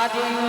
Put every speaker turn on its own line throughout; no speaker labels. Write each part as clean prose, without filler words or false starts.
Ah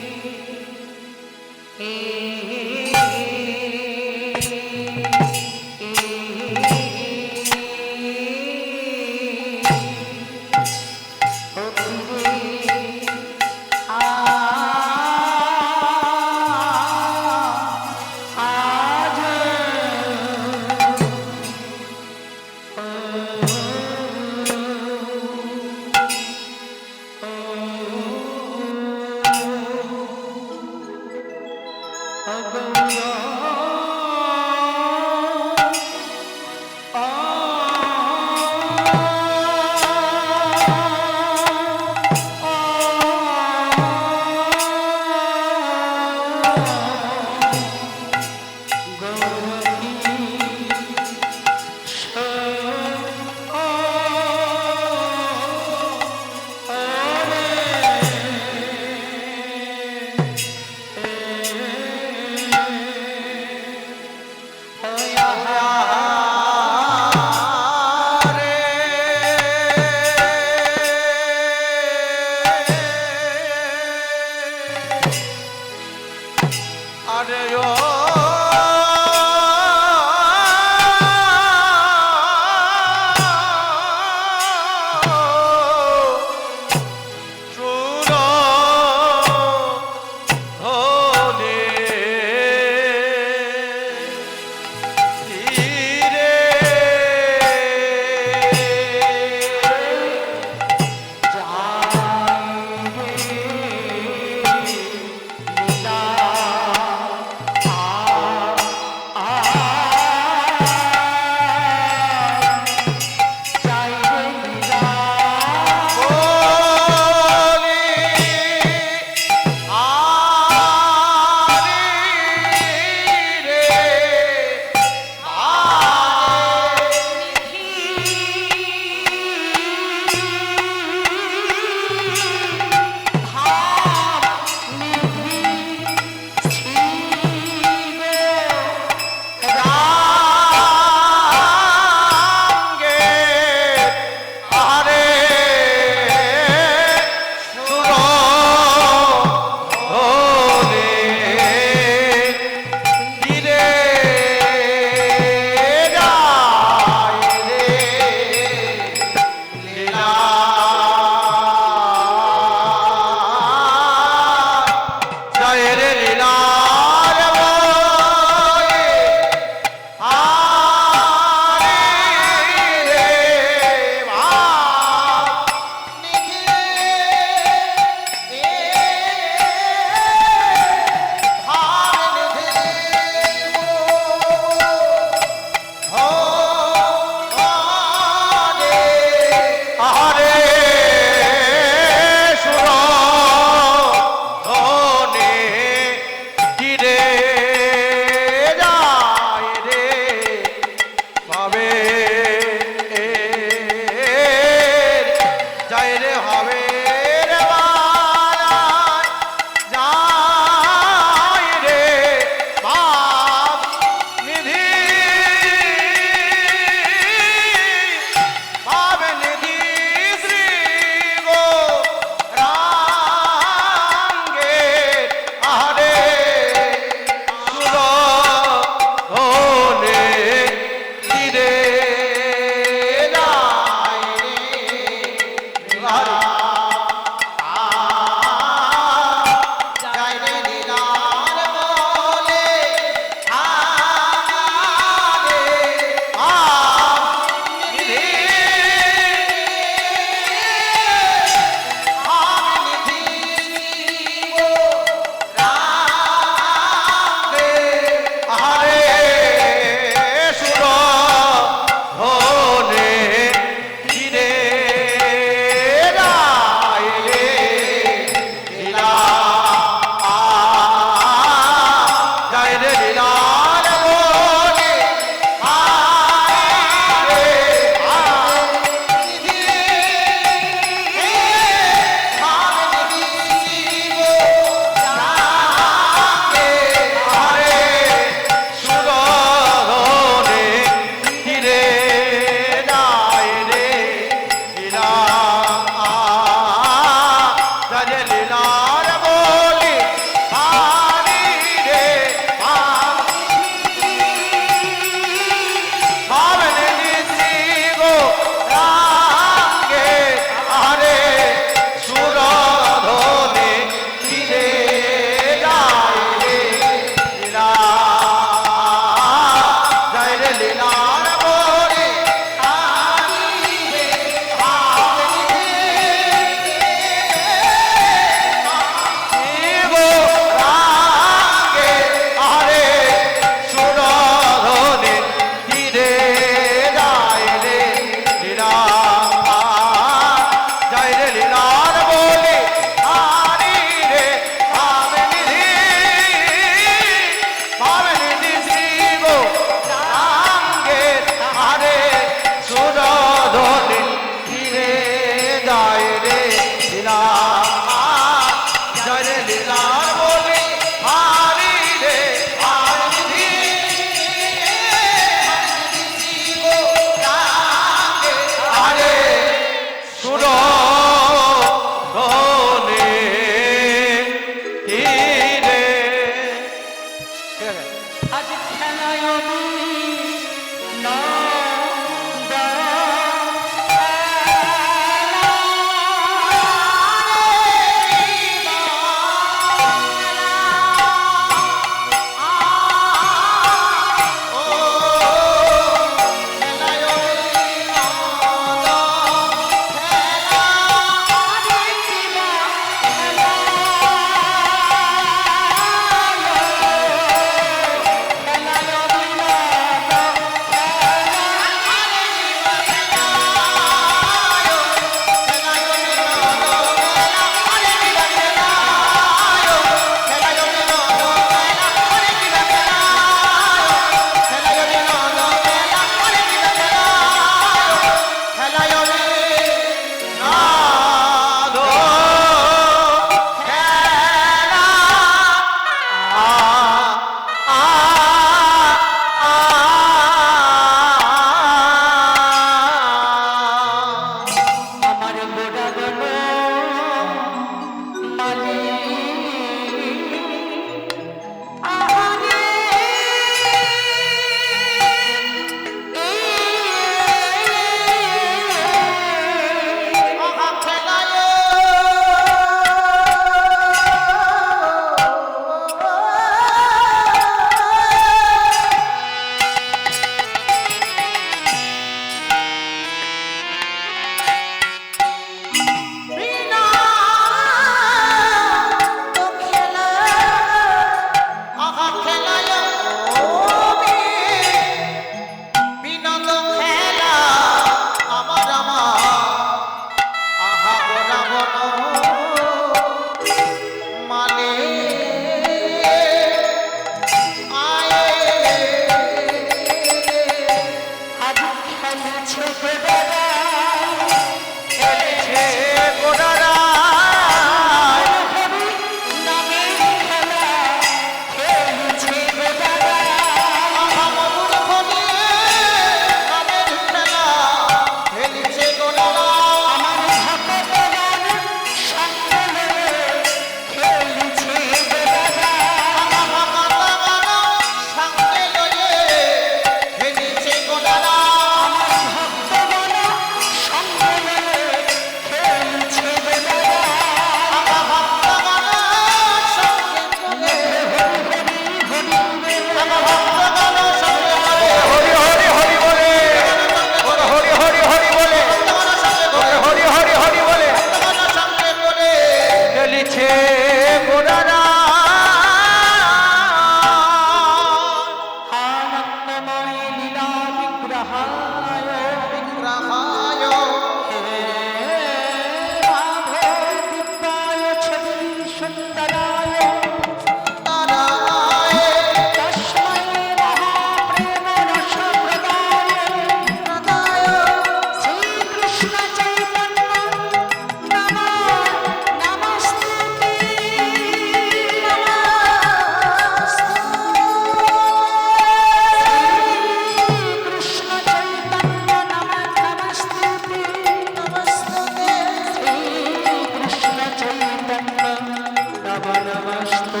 নমস্তুতে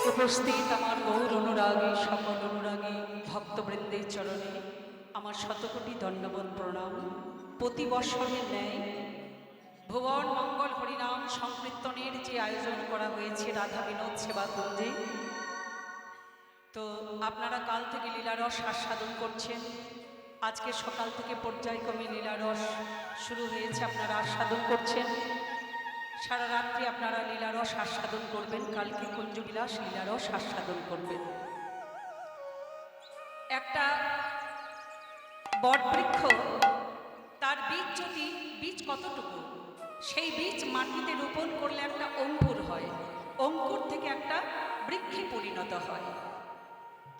উপস্থিত আমার গৌর অনুরাগী সকল অনুরাগী ভক্তবৃন্দের চরণে আমার শতকোটি দণ্ডবত প্রণাম। প্রতি বৎসরের ন্যায় ভুবন মঙ্গল হরিনাম সংকীর্তনের যে আয়োজন করা হয়েছে রাধা বিনোদ সেবা কুঞ্জে, তো আপনারা কাল থেকে লীলারস আস্বাদন করছেন। আজকে সকাল থেকে পর্যায়ক্রমে লীলারস শুরু হয়েছে, আপনারা আস্বাদন করছেন। সারা রাত্রি আপনারা লীলারস আস্বাদন করবেন, কালকে কুঞ্জবিলাস লীলারস আস্বাদন করবেন। একটা বটবৃক্ষ, তার বীজ যদি বীজ কতটুকু, সেই বীজ মাটিতে রোপণ করলে একটা অঙ্কুর হয়, অঙ্কুর থেকে একটা বৃক্ষে পরিণত হয়।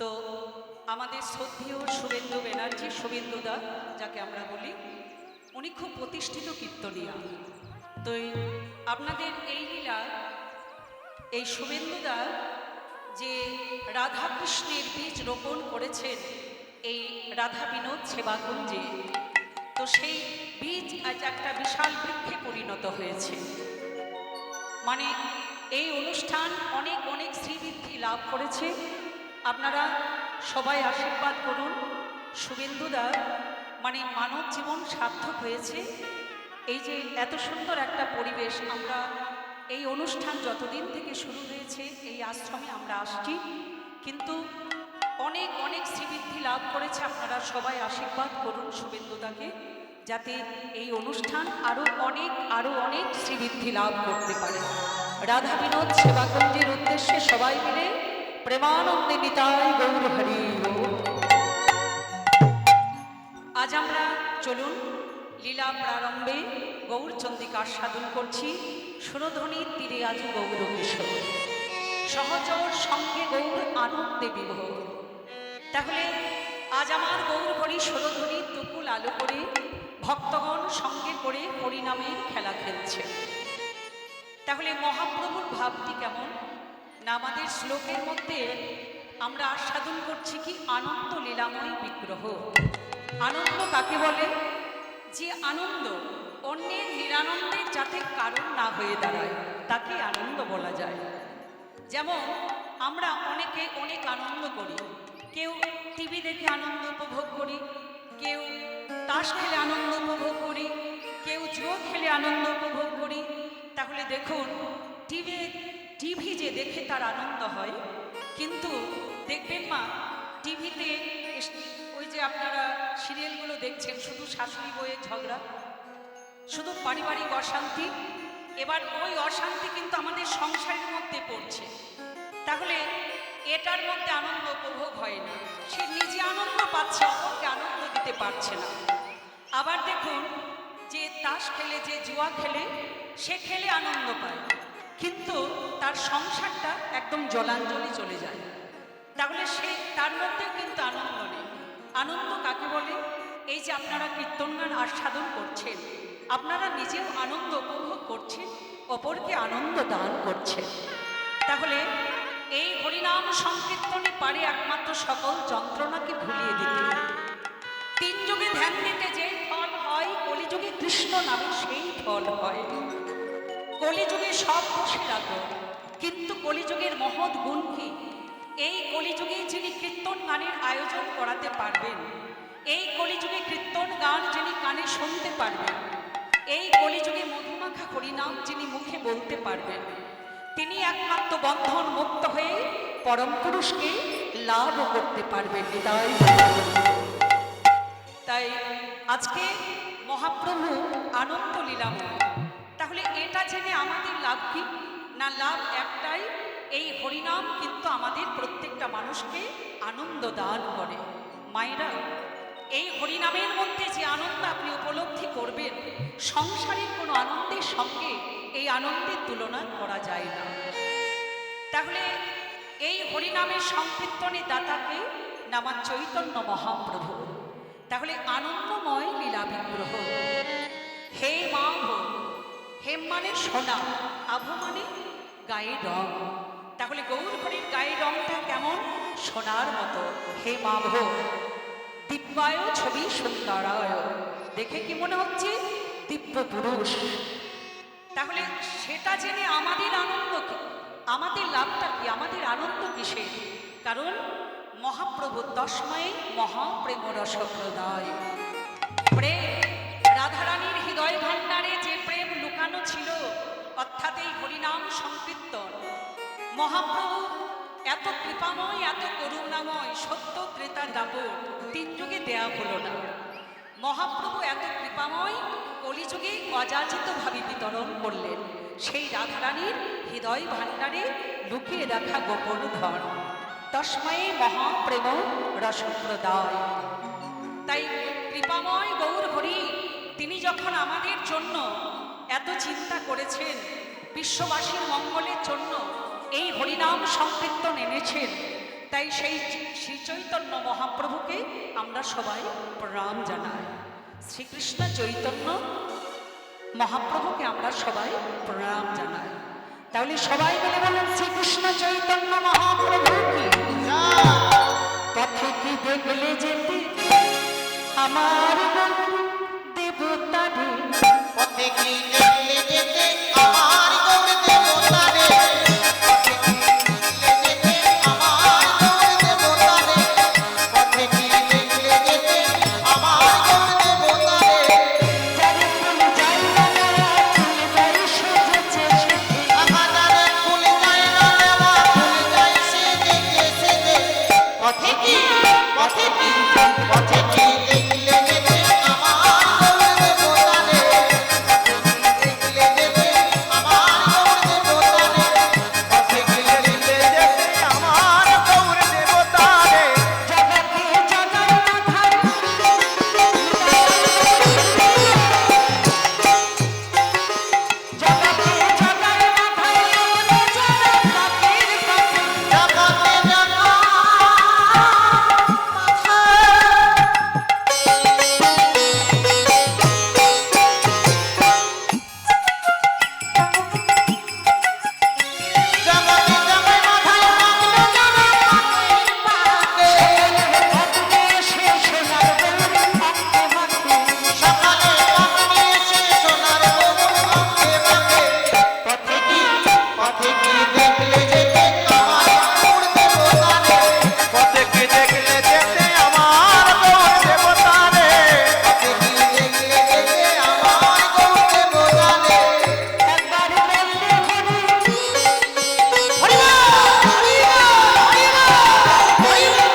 তো আমাদের শ্রদ্ধেয় শুভেন্দু ব্যানার্জি, শুভেন্দুদা যাকে আমরা বলি, উনি খুব প্রতিষ্ঠিত কীর্তনিয়া। তো আপনাদের এই লীলা, এই শুভেন্দুদা যে রাধাকৃষ্ণের বীজ রোপণ করেছেন এই রাধা বিনোদ সেবাকুঞ্জে, তো সেই বীজ আজ একটা বিশাল বৃক্ষে পরিণত হয়েছে। মানে এই অনুষ্ঠান অনেক অনেক শ্রীবৃদ্ধি লাভ করেছে। আপনারা সবাই আশীর্বাদ করুন। শুভেন্দুদা মানে মানব জীবন সার্থক হয়েছে। এই যে এত সুন্দর একটা পরিবেশ, আমরা এই অনুষ্ঠান যতদিন থেকে শুরু হয়েছে এই আশ্রমে আমরা আসছি, কিন্তু অনেক অনেক শ্রীবৃদ্ধি লাভ করেছে। আপনারা সবাই আশীর্বাদ করুন শুভেন্দুদাকে, যাতে এই অনুষ্ঠান আরও অনেক শ্রীবৃদ্ধি লাভ করতে পারে। রাধা বিনোদ সেবাকুঞ্জের উদ্দেশ্যে সবাই মিলে প্রেমানন্দে নিতাই গৌর হরি। আজ আমরা চলুন লীলা প্রারম্ভে গৌরচন্দ্রিকা আস্বাদন করছি। সুরধ্বনির তীরে আজ গৌর কিশোর, সহচর সঙ্গে গৌর আনন্দে বিভোর। তাহলে আজ আমার গৌর হরি সুরধ্বনির দুকুল আলো করে ভক্তগণ সঙ্গে করে হরিনামের খেলা খেলছে। তাহলে মহাপ্রভুর ভাবটি কেমন না, আমাদের শ্লোকের মধ্যে আমরা আস্বাদন করছি কি আনন্দ লীলাময় বিগ্রহ। আনন্দ কাকে বলে? যে আনন্দ অন্যের নিরানন্দের যাতে কারণ না হয়ে দাঁড়ায়, তাকে আনন্দ বলা যায়। যেমন আমরা অনেকে অনেক আনন্দ করি, কেউ টিভি দেখে আনন্দ উপভোগ করি, কেউ তাস খেলে আনন্দ উপভোগ করি, কেউ জুয়ো খেলে আনন্দ উপভোগ করি। তাহলে দেখুন টিভি যে দেখে তার আনন্দ হয়, কিন্তু দেখবেন মা টিভিতে ওই যে আপনারা সিরিয়ালগুলো দেখছেন, শুধু শাশুড়ি বউয়ের ঝগড়া, শুধু পারিবারিক অশান্তি। এবার ওই অশান্তি কিন্তু আমাদের সংসারের মধ্যে পড়ছে। তাহলে এটার মধ্যে আনন্দ উপভোগ হয় না, সে নিজে আনন্দ পাচ্ছে, অপরকে আনন্দ দিতে পারছে না। আবার দেখুন যে তাস খেলে, যে জুয়া খেলে, সে খেলে আনন্দ পায়, কিন্তু তার সংসারটা একদম জলাঞ্জলি চলে যায়। তাহলে সে তার মধ্যেও কিন্তু আনন্দ নেই। আনন্দ কাকে বলে? এই যে আপনারা কীর্তন গান আস্বাদন করছেন, আপনারা নিজেও আনন্দ উপভোগ করছেন, অপরকে আনন্দ দান করছেন। তাহলে এই হরিনাম সংকীর্তনে পারে একমাত্র সকল যন্ত্রণাকে ভুলিয়ে দিতে। তিন যুগে ধ্যান দিতে যে ফল হয়, কলিযুগে কৃষ্ণ নামে সেই ফল হয়। কলিযুগে সব বসে রাখো, কিন্তু কলিযুগের মহৎ গুণ কি? এই কলিযুগে যিনি কীর্তন গানের আয়োজন করাতে পারবেন, এই কলিযুগে কীর্তন গান যিনি কানে শুনতে পারবেন, এই কলিযুগে মধুমাখা হরিনাম যিনি মুখে বলতে পারবেন, তিনি একমাত্র বন্ধন মুক্ত হয়ে পরম পুরুষকে লাভ করতে পারবেন। তাই আজকে মহাপ্রভু আনন্দ লীলাময়। তাহলে এটা জেনে আমাদের লাভ কি? না, লাভ একটাই, এই হরিনাম কিন্তু আমাদের প্রত্যেকটা মানুষকে আনন্দ দান করে। মায়েরা, এই হরিনামের মধ্যে যে আনন্দ আপনি উপলব্ধি করবেন, সংসারের কোনো আনন্দের সঙ্গে এই আনন্দের তুলনা করা যায় না। তাহলে এই হরিনামের সংকীর্তনে দাতাকে নামা চৈতন্য মহাপ্রভু। তাহলে আনন্দময় লীলা বিগ্রহ। হে মাভ, হেম মানে সোনা, আভ মানে গায়ের রং। তাহলে গৌর হরির গায়ের রংটা কেমন? সোনার মতো। হে মাভ, দিব্যায় ছবি সুন্দরায়, দেখে কি মনে হচ্ছে দিব্য পুরুষ। তাহলে সেটা জেনে আমাদের আনন্দ কি, আমাদের লাভটা কি, আমাদের আনন্দ কিসের? কারণ মহাপ্রভু তস্মৈ মহাপ্রেম রসপ্রদায়, প্রেম রাধারানীর হৃদয় ভাণ্ডারে যে প্রেম লুকানো ছিল, অর্থাৎ এই হরিনাম সংকীর্তন। মহাপ্রভু এত কৃপাময়, এত করুণাময়, সত্য ত্রেতা দাপর তিন যুগে দেয়া হলো না। মহাপ্রভু এত কৃপাময়, কলিযুগে অযাচিতভাবে বিতরণ করলেন সেই রাধারানীর হৃদয় ভাণ্ডারে লুকিয়ে রাখা গোপন ধন। তস্মৈ মহাপ্রেম রসপ্রদায়। তাই কৃপাময় গৌর হরি তিনি যখন আমাদের জন্য এত চিন্তা করেছেন, বিশ্ববাসীর মঙ্গলের জন্য এই হরিনাম সংকীর্তন এনেছেন, তাই সেই শ্রী চৈতন্য মহাপ্রভুকে আমরা সবাই প্রণাম জানাই। শ্রীকৃষ্ণ চৈতন্য মহাপ্রভুকে আমরা সবাই প্রণাম জানাই। তাহলে সবাই মিলে বলেন শ্রীকৃষ্ণ চৈতন্য মহাপ্রভু কি। পথে কি দেখলে যেতে আমার দেবতারে,
পথে কি দেখলে যেতে আমার গৌর দেবতারে, পথে কি দেখলে যেতে আমার গৌর দেবতারে,
যারে ফুল যায় না ফুল যায় সেজেছে সেজে,
আমাদের ফুল যায় না নেওয়া ফুল যায় সেজে সেজে, পথে কি পথে কি পথে কি দেখলে যেতে আমার গৌর দেবতারে, দেখলে যেতে আমার গৌর দেবতারে, পথে কি দেখলে যেতে আমার গৌর দেবতারে,
জগতে জগায় মাথায় জগতে জগায় মাথায় উড়ে যায় পাখির পাখি,
জগতে জগা জগতে জগা মাথায় মগ্ন জগা পাখির পাখি,
ভক্তি এসে সোনার গৌর মাখে মাখে,
সকালে পাখি এসে সোনার গরু মাখে মাখে, পথে কি দেখলে যেতে আমার গৌর দেবতারে, পথে কি দেখলে যেতে আমার গৌর দেবতারে, পথে কি দেখলে যেতে আমার গৌর দেবতারে,
একবার বললে হরি
হরি বল, হরি বল, হরি বল, হরি বল।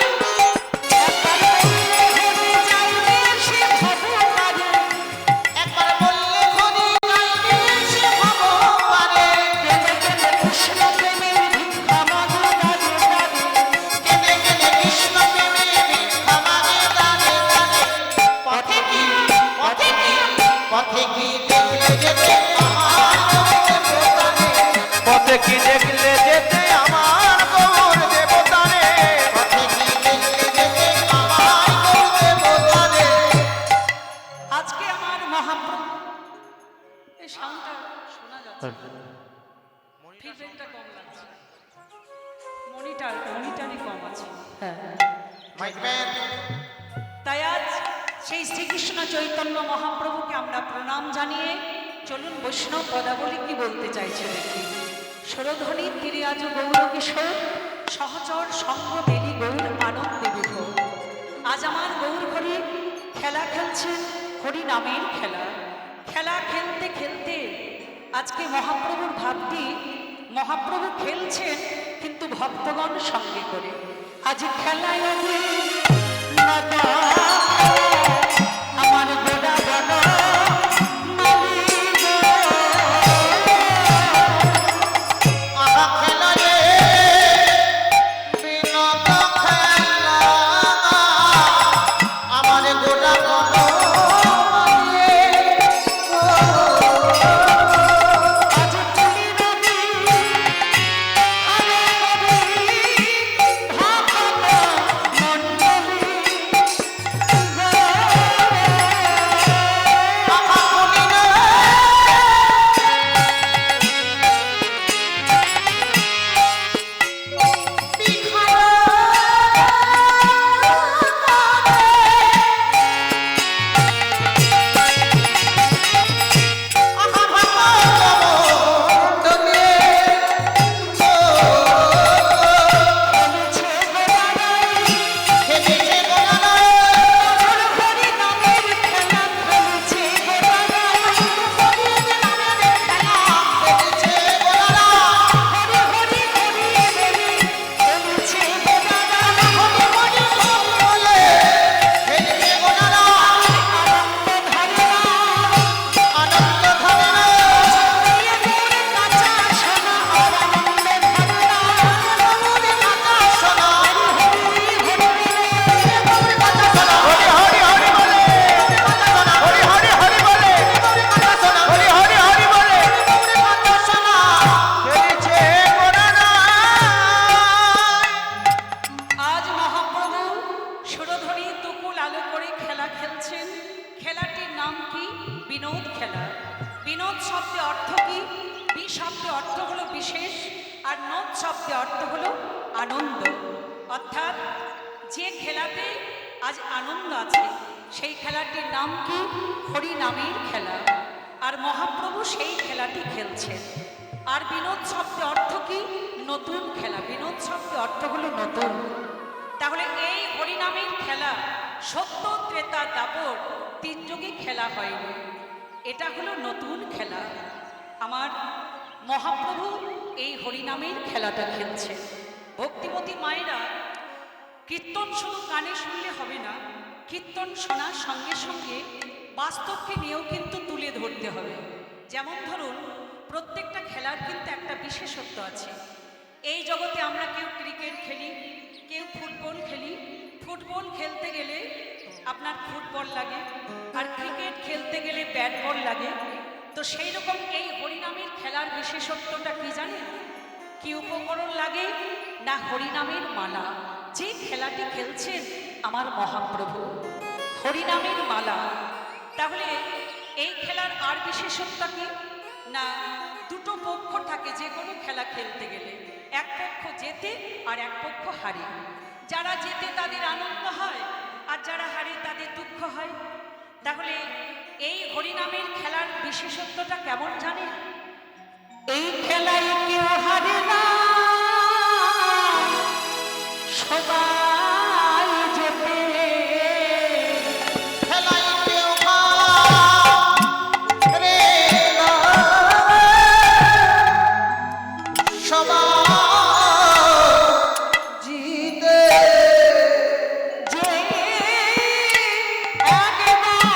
একবার বললে হরি যাইবে সে ভব পারে,
একবার বললে খনি যাইবে সে ভব পারে,
কৃষ্ণ প্রেমের ভিক্ষা মাগো দাঁড়ে দাঁড়ে,
কেঁদে কেঁদে কৃষ্ণ প্রেমে ভিক্ষা মাগে দানে দানে, পথে কি দেখলে যেতে আমার গৌর দেবতারে, পথে কি দেখলে যেতে আমার গৌর দেবতারে, পথে কি দেখলে যেতে আমার গৌর দেবতারে।
আজকে আমার মহাপ্রভু এই সাউন্ডটা শোনা যাচ্ছে, ফিডব্যাকটা কম লাগছে, মনিটারই কম আছে। হ্যাঁ,
মাইক ম্যান,
তাই আজ সেই শ্রীকৃষ্ণ চৈতন্য মহাপ্রভুকে আমরা প্রণাম জানিয়ে চলুন বৈষ্ণব পদাবলী কি বলতে চাইছে দেখি। সুরধ্বনির তীরে আজ গৌর কিশোর সহচর সঙ্গ বেলি গৌর আনন্দে বিভোর। আজ আমার গৌর হরি খেলা খেলছেন হরি নামের খেলা। খেলা খেলতে খেলতে আজকে মহাপ্রভুর ভাবটি, মহাপ্রভু খেলছেন কিন্তু ভক্তগণ সঙ্গে করে। আজ খেলায় আমার গোড়া বড় মালিক
আহা খেলা রে বিনোদ খেলা, আমার গোটা গণ
আজ তুলি নদী আরে নদী ভাগবত মণ্ডলী বিশেষ। আর নদ শব্দে অর্থ হলো আনন্দ, অর্থাৎ যে খেলাতে আজ আনন্দ আছে সেই খেলাটির নাম কি? হরি নামের খেলা। আর মহাপ্রভু সেই খেলাটি খেলছেন। আর বিনোদ শব্দে অর্থ কি? নতুন খেলা। বিনোদ শব্দে অর্থ হলো নতুন। তাহলে এই হরিনামের খেলা সত্য, ত্রেতা, দাপর তিন যুগে খেলা হয়নি। এটা হলো নতুন খেলা। আমার মহাপ্রভু এই হরিনামের খেলাটা খেলছে। ভক্তিমতী মায়েরা, কীর্তন শুধু কানে শুনলে হবে না, কীর্তন শোনার সঙ্গে সঙ্গে বাস্তবকে নিয়েও কিন্তু তুলে ধরতে হবে। যেমন ধরুন, প্রত্যেকটা খেলার কিন্তু একটা বিশেষত্ব আছে। এই জগতে আমরা কেউ ক্রিকেট খেলি, কেউ ফুটবল খেলি। ফুটবল খেলতে গেলে আপনার ফুটবল লাগে, আর ক্রিকেট খেলতে গেলে ব্যাট বল লাগে। তো সেই রকম এই হরিনামের খেলার বিশেষত্বটা কি জানেন? কি উপকরণ লাগে? না, হরিনামের মালা। যে খেলাটি খেলছেন আমার মহাপ্রভু, হরিনামের মালা। তাহলে এই খেলার আর বিশেষত্ব কি? না, দুটো পক্ষ থাকে যে কোনো খেলা খেলতে গেলে। এক পক্ষ জেতে আর এক পক্ষ হারে। যারা জেতে তাদের আনন্দ হয়, আর যারা হারে তাদের দুঃখ হয়। তাহলে এই হরিনামের খেলার বিশেষত্বটা কেমন জানেন? এই খেলায় কেউ হারে না, সবাই জেতে।
খেলায় কেউ হারে না, সবাই জিতে।
যে একবার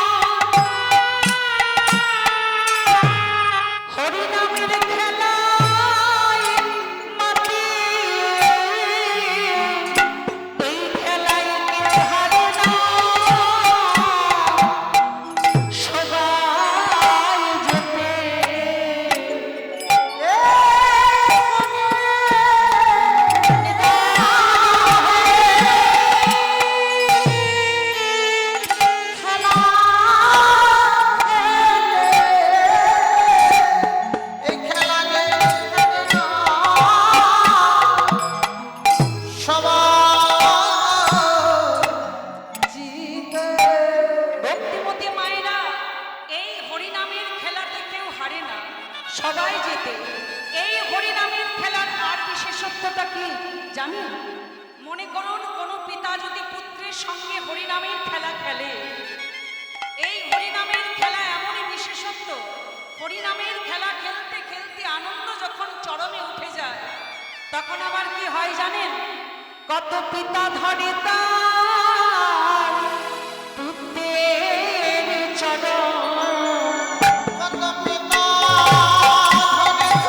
হরিনামের খেলায় মাতিয়ে, এই খেলায় কেউ হারে না, সবাই জেতে।
এই খেলা সবাই জিতে।
ভক্তিমতী মায়েরা, এই হরিনামের খেলাতে কেউ হারে না, সবাই জেতে। এই হরিনামের খেলার আর বিশেষত্বটা কি জানেন? মনে করুন, কোনো পিতা যদি পুত্রের সঙ্গে হরিনামের খেলা খেলে, এই হরিনামের খেলা এমনই বিশেষত্ব। হরিনামের খেলা খেলতে খেলতে আনন্দ যখন চরমে উঠে যায়, তখন আবার কি হয় জানেন? কত পিতা ধরে তার পুত্রের চরণ,
কত পিতা ধরেছ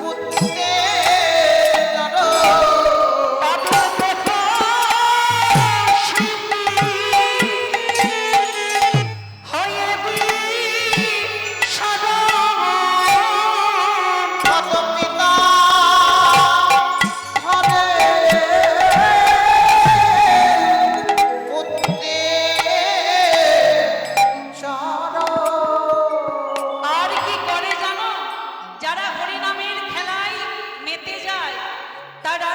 পুত্রের চরণ।
তাদের দেখে স্মৃতি হয়ে বিস্মরণ।
কত পিতা ধরে পুত্রের চরণ।
আর কি করে জানো? যারা হরিনামের খেলায় মেতে যায়, তারা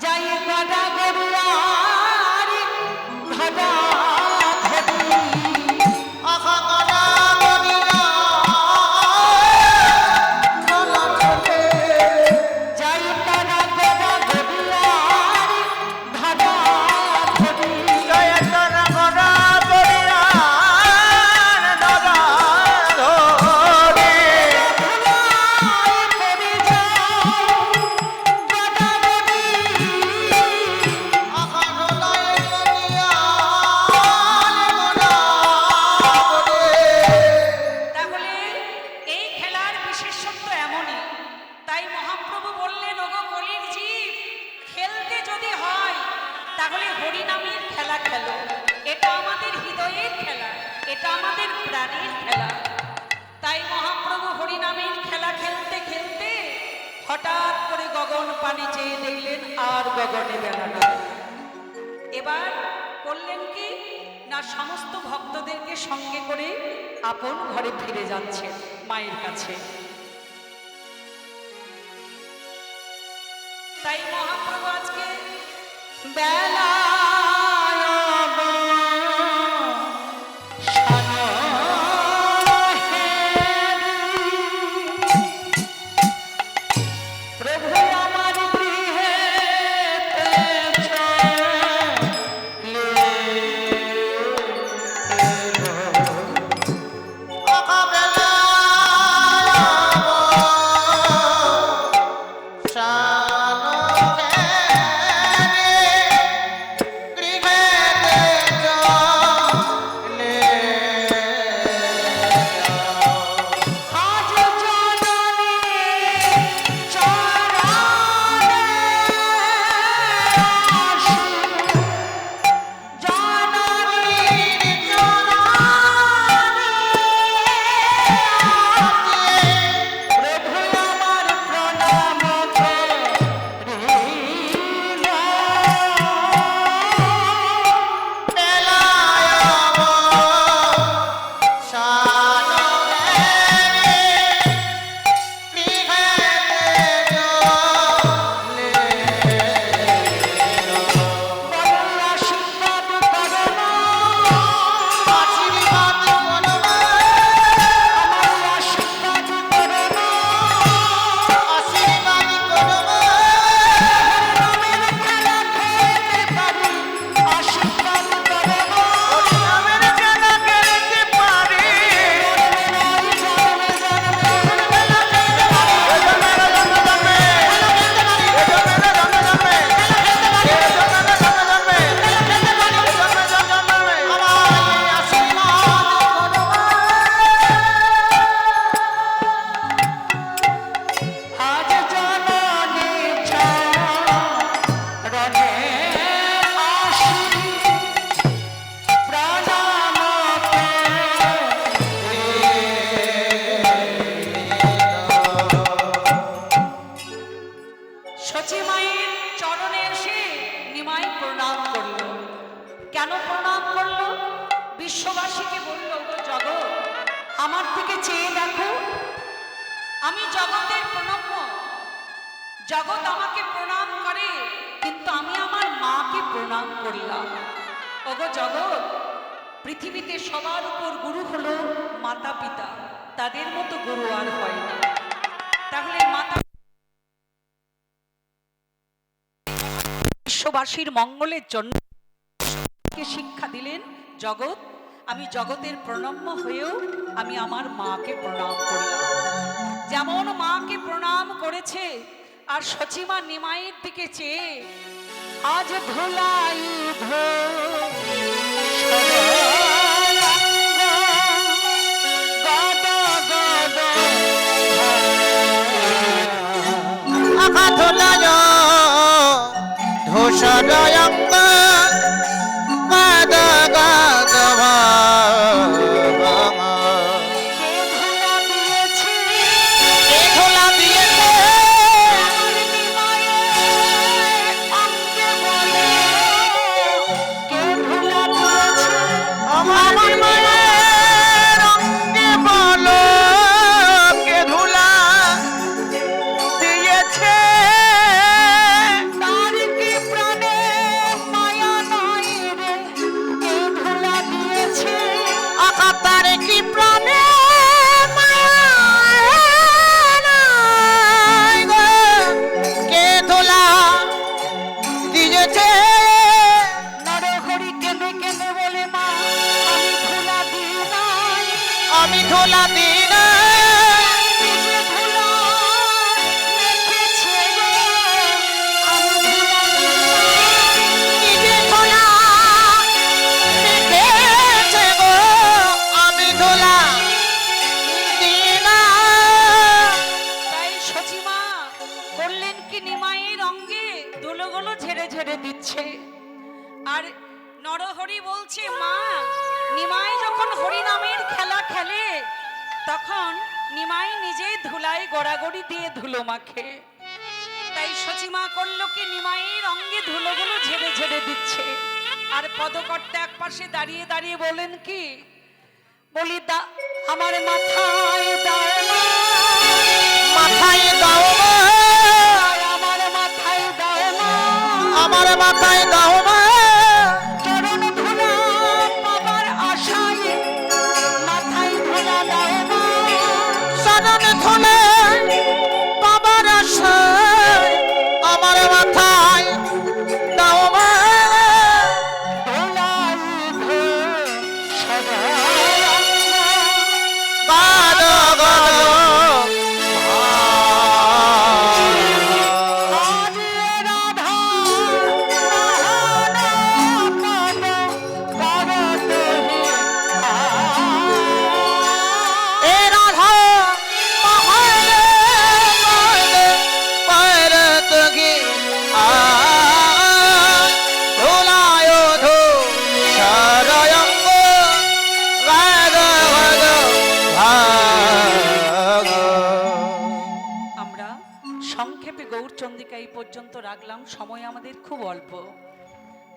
যায় গড়া গড়ুয়ার ধরা ধরি।
আহা গড়া গড়িয়া গলা চলে।
যাই তারা গড়া গড়ুয়ার ধরা ধরি।
জয় তারা গড়া গড়িয়া ধরা ধরে।
ধুলায় পড়ে যায় গড়া গড়ি।
আহা গলায় গড়িয়া গড়া ধরে।
তাহলে এই খেলার বিশেষত্ব এমনই। তাই মহাপ্রভু বললেন, ওগো কলির জীব, খেলতে যদি হয় তাহলে হরিনামের খেলা খেলো। এটা আমাদের হৃদয়ের খেলা, এটা আমাদের প্রাণের খেলা। তাই মহাপ্রভু হরিনামের খেলা খেলতে খেলতে হঠাৎ করে গগন পানে চেয়ে দেখলেন, আর গগনে বেলা নাই। এবার করলেন কি? না, সমস্ত ভক্তদেরকে সঙ্গে করে আপন ঘরে ফিরে যাচ্ছেন। মায়ের কাছে। তাই মহাপ্রভু আজকে বেলা বিশ্ববাসীকে বলল, গো জগৎ, আমার দিকে চেয়ে দেখো, আমি জগতের প্রণম্য, জগৎ আমাকে প্রণাম করে, কিন্তু আমি আমার মাকে প্রণাম করলাম। ওগো জগৎ, পৃথিবীতে সবার উপর গুরু হলো মাতা পিতা, তাদের মতো গুরু আর হয় না। তাহলে মাতা বিশ্ববাসীর মঙ্গলের জন্য শিক্ষা দিলেন, জগৎ, আমি জগতের প্রণম্য হয়েও আমি আমার মাকে প্রণাম করলাম। যেমন মাকে প্রণাম করেছে, আর সচিমা নিমাইয়ের দিকে চেয়ে আজ ধুলাই
ধূসরয়ঙ্গ আমি ধোলা দিন
দিচ্ছে। আর নরহরি বলছে, মা, নিমাই যখন হরি নামের খেলা খেলে তখন নিমাই নিজেই ধুলায় গড়াগড়ি দিয়ে ধুলো মাখে। তাই সচিমা করলো কি, নিমাইয়ের অঙ্গে ধুলোগুলো ঝেড়ে ঝেড়ে দিচ্ছে। আর পদকর্তা এক পাশে দাঁড়িয়ে দাঁড়িয়ে বলেন কি, বলি দা আমার মাথায় দাও মা,
মাথায় দাও মা,
আমার মাথায় দাও মা,
আমার মাথায় দাও মা,
চরণ ধুলা পাবার আশায় মাথায় ধুলা দাও মা,
চরণ ধুলে বাবার আশায় আমার মাথায় দাও মা,
ধুলাই ধো সদা
বাদ গদ এ রাধা মহানে মনে পরত গে ধুলায় ধো শরয়ঙ্গ গাদ গদ ভাগ।
আমরা সংক্ষেপে গৌরচন্দ্রিকা এই পর্যন্ত রাখলাম, সময় আমাদের খুব অল্প,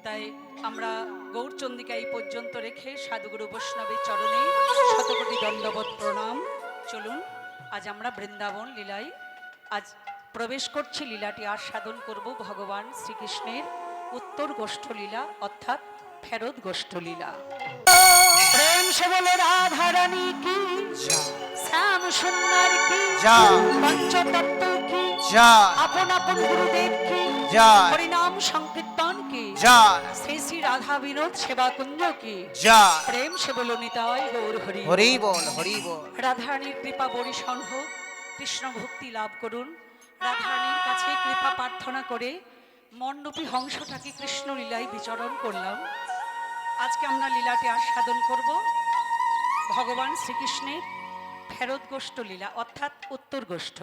তাই আমরা গৌরচন্দ্রিকা এই পর্যন্ত রেখে সাধুগুরু বৈষ্ণবের চরণে শতকোটি দণ্ডবত প্রণাম। চলুন আজ আমরা বৃন্দাবন লীলায় আজ প্রবেশ করছি। লীলাটি আস্বাদন করব ভগবান শ্রীকৃষ্ণের উত্তর গোষ্ঠ লীলা অর্থাৎ ফেরত গোষ্ঠ লীলা। প্রেম সে বলে রাধারানী কি, শ্যাম সুন্দর কি,
যা
পঞ্চতত্ত্ব কি,
যা
আপন আপন গুরুদেব কি,
যা
হরিনাম সংকীর্তন কি,
যা
শ্রী শ্রী রাধা বিনোদ সেবা কুঞ্জ কি,
যা
প্রেম সে বলো নিতাই গৌর হরি।
হরি বল হরি বল।
রাধারানীর কৃপা বরিশন হোক, কৃষ্ণ ভক্তি লাভ করুন। রাধারানীর কাছে কৃপা প্রার্থনা করে মণ্ডপী হংসটাকে কৃষ্ণ লীলায় বিচরণ করলাম। আজকে আমরা লীলাটি আস্বাদন করব ভগবান শ্রীকৃষ্ণের ফেরত গোষ্ঠ লীলা অর্থাৎ উত্তর গোষ্ঠ।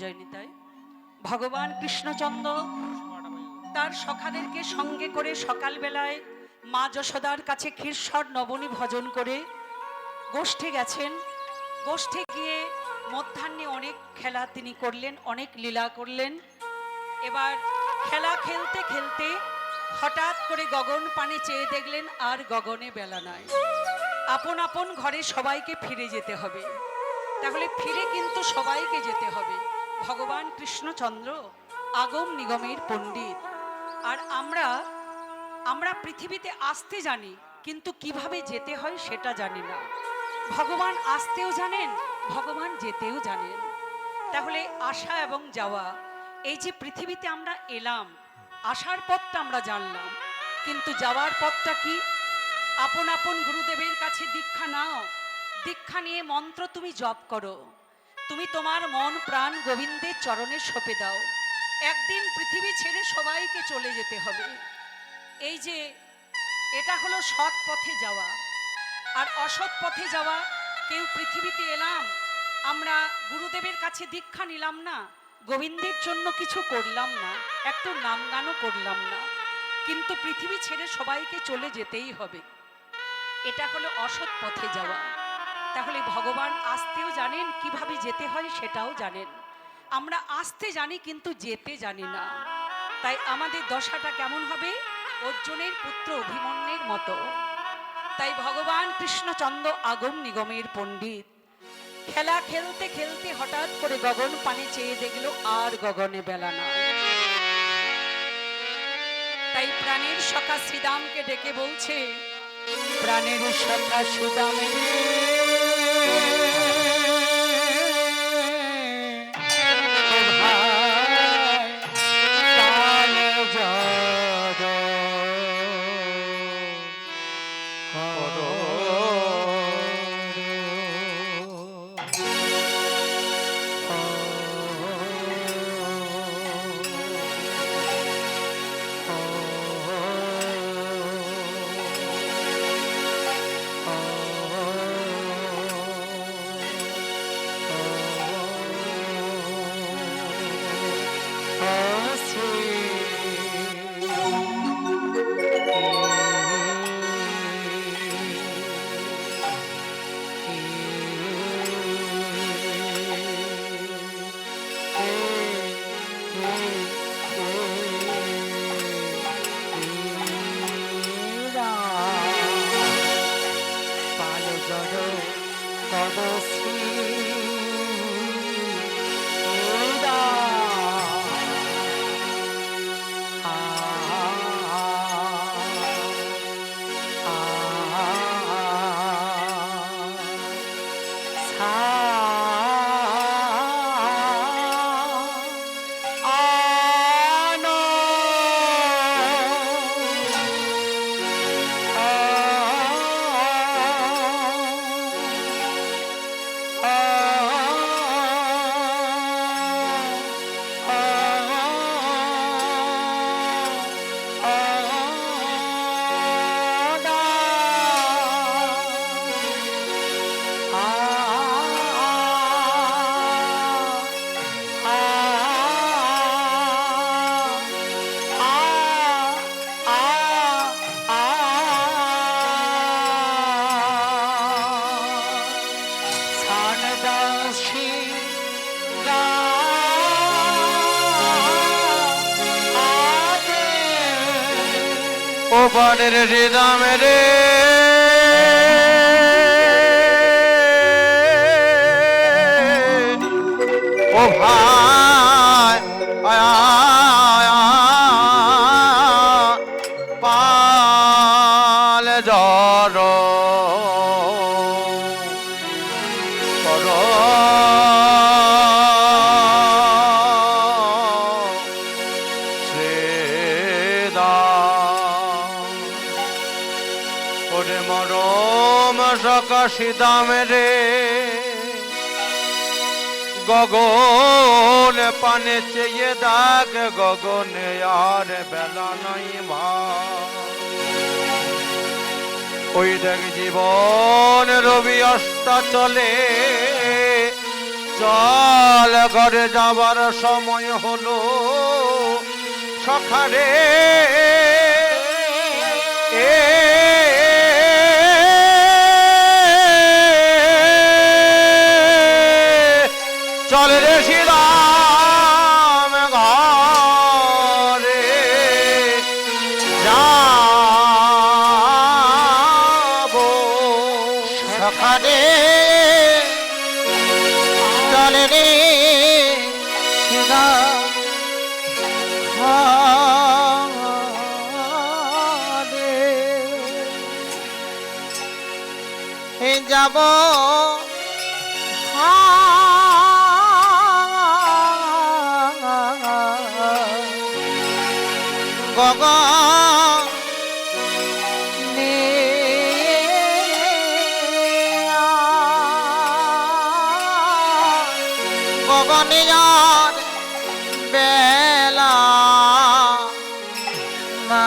জয়নিতাই ভগবান কৃষ্ণচন্দ্র তার সখাদেরকে সঙ্গে করে সকালবেলায় মা যশোদার কাছে ক্ষীরসর নবনী ভজন করে গোষ্ঠে গেছেন। গোষ্ঠে গিয়ে মধ্যাহ্নে অনেক খেলা তিনি করলেন, অনেক লীলা করলেন। এবার খেলা খেলতে খেলতে হঠাৎ করে গগন পানে চেয়ে দেখলেন আর গগনে বেলা নাই। আপন আপন ঘরে সবাইকে ফিরে যেতে হবে, তাহলে ফিরে কিন্তু সবাইকে যেতে হবে। ভগবান কৃষ্ণচন্দ্র আগম নিগমের পণ্ডিত, আর আমরা পৃথিবীতে আসতে জানি কিন্তু কিভাবে যেতে হয় সেটা জানি না। ভগবান আসতেও জানেন, ভগবান যেতেও জানেন। তাহলে আসা এবং যাওয়া, এই যে পৃথিবীতে আমরা এলাম, আসার পথটা আমরা জানলাম, কিন্তু যাওয়ার পথটা কি? আপন আপন গুরুদেবের কাছে দীক্ষা নাও, দীক্ষা নিয়ে মন্ত্র তুমি জপ করো, তুমি তোমার মন প্রাণ গোবিন্দের চরণে সঁপে দাও। একদিন পৃথিবী ছেড়ে সবাইকে চলে যেতে হবে। এই যে এটা হলো সৎ পথে যাওয়া, আর অসৎ পথে যাওয়া। কেউ পৃথিবীতে এলাম, আমরা গুরুদেবের কাছে দীক্ষা নিলাম না, গোবিন্দের জন্য কিছু করলাম না, একটু নাম গানও করলাম না, কিন্তু পৃথিবী ছেড়ে সবাইকে চলে যেতেই হবে। এটা হলো অসৎ পথে যাওয়া। তাহলে ভগবান আসতেও জানেন, কিভাবে যেতে হয় সেটাও জানেন। আমরা আসতে জানি কিন্তু যেতে জানি না। তাই আমাদের দশাটা কেমন হবে? অর্জুনের পুত্র অভিমন্যুর মতো। তাই ভগবান কৃষ্ণচন্দ্র আগম নিগমের পণ্ডিত খেলা খেলতে খেলতে হঠাৎ করে গগন পানে চেয়ে দেখলো আর গগনে বেলা নাই। তাই প্রাণের সখা শ্রীদামকে ডেকে বলছে, প্রাণের সখা শ্রীদামে
ও পানের হৃদয় রে ও ভাই পাল জর কর ওরে মরম সকাশি দাম রে গগন পানে চেয়ে ডাক গগনে আর বেলা নাই ওই দেখ জীবন রবি অস্তা চলে চল ঘরে যাবার সময় হলো সখারে চলে রে শ্রীরাম ঘরে যাবো
সখারে চলে রে শ্রীরাম ঘরে যাব গগনে গগনে আর বেলা না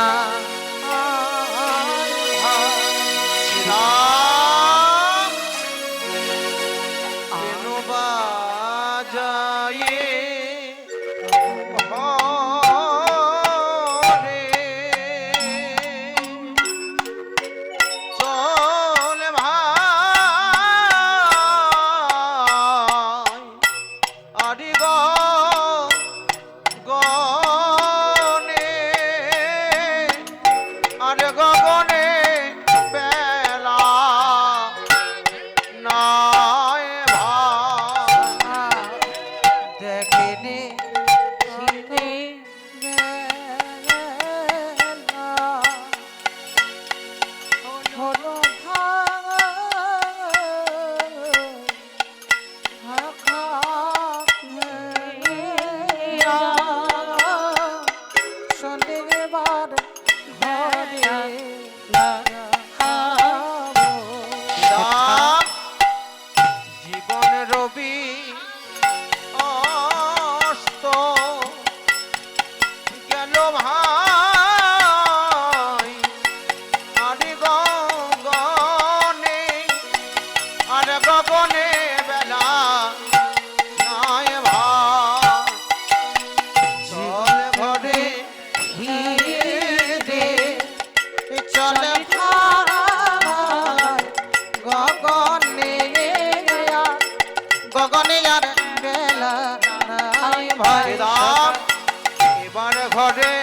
এবার ঘরে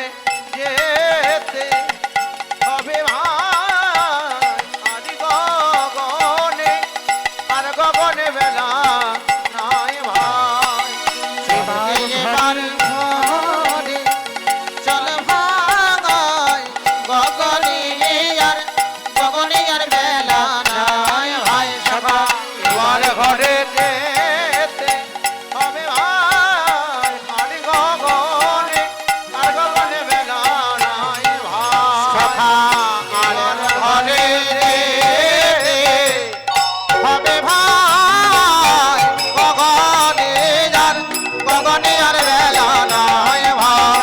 যেতে হবে ভাই আর গগনে বেলা নাই ভাই
এবার ঘরে চল ভাই গগনে আর বেলা নাই ভাই সভা
এবার ঘরে যেতে হবে ভাই আর গগনে বেলা নাই ভাই
সখা আর ঘরে হবে ভাই গগনে আর বেলা নাই ভাই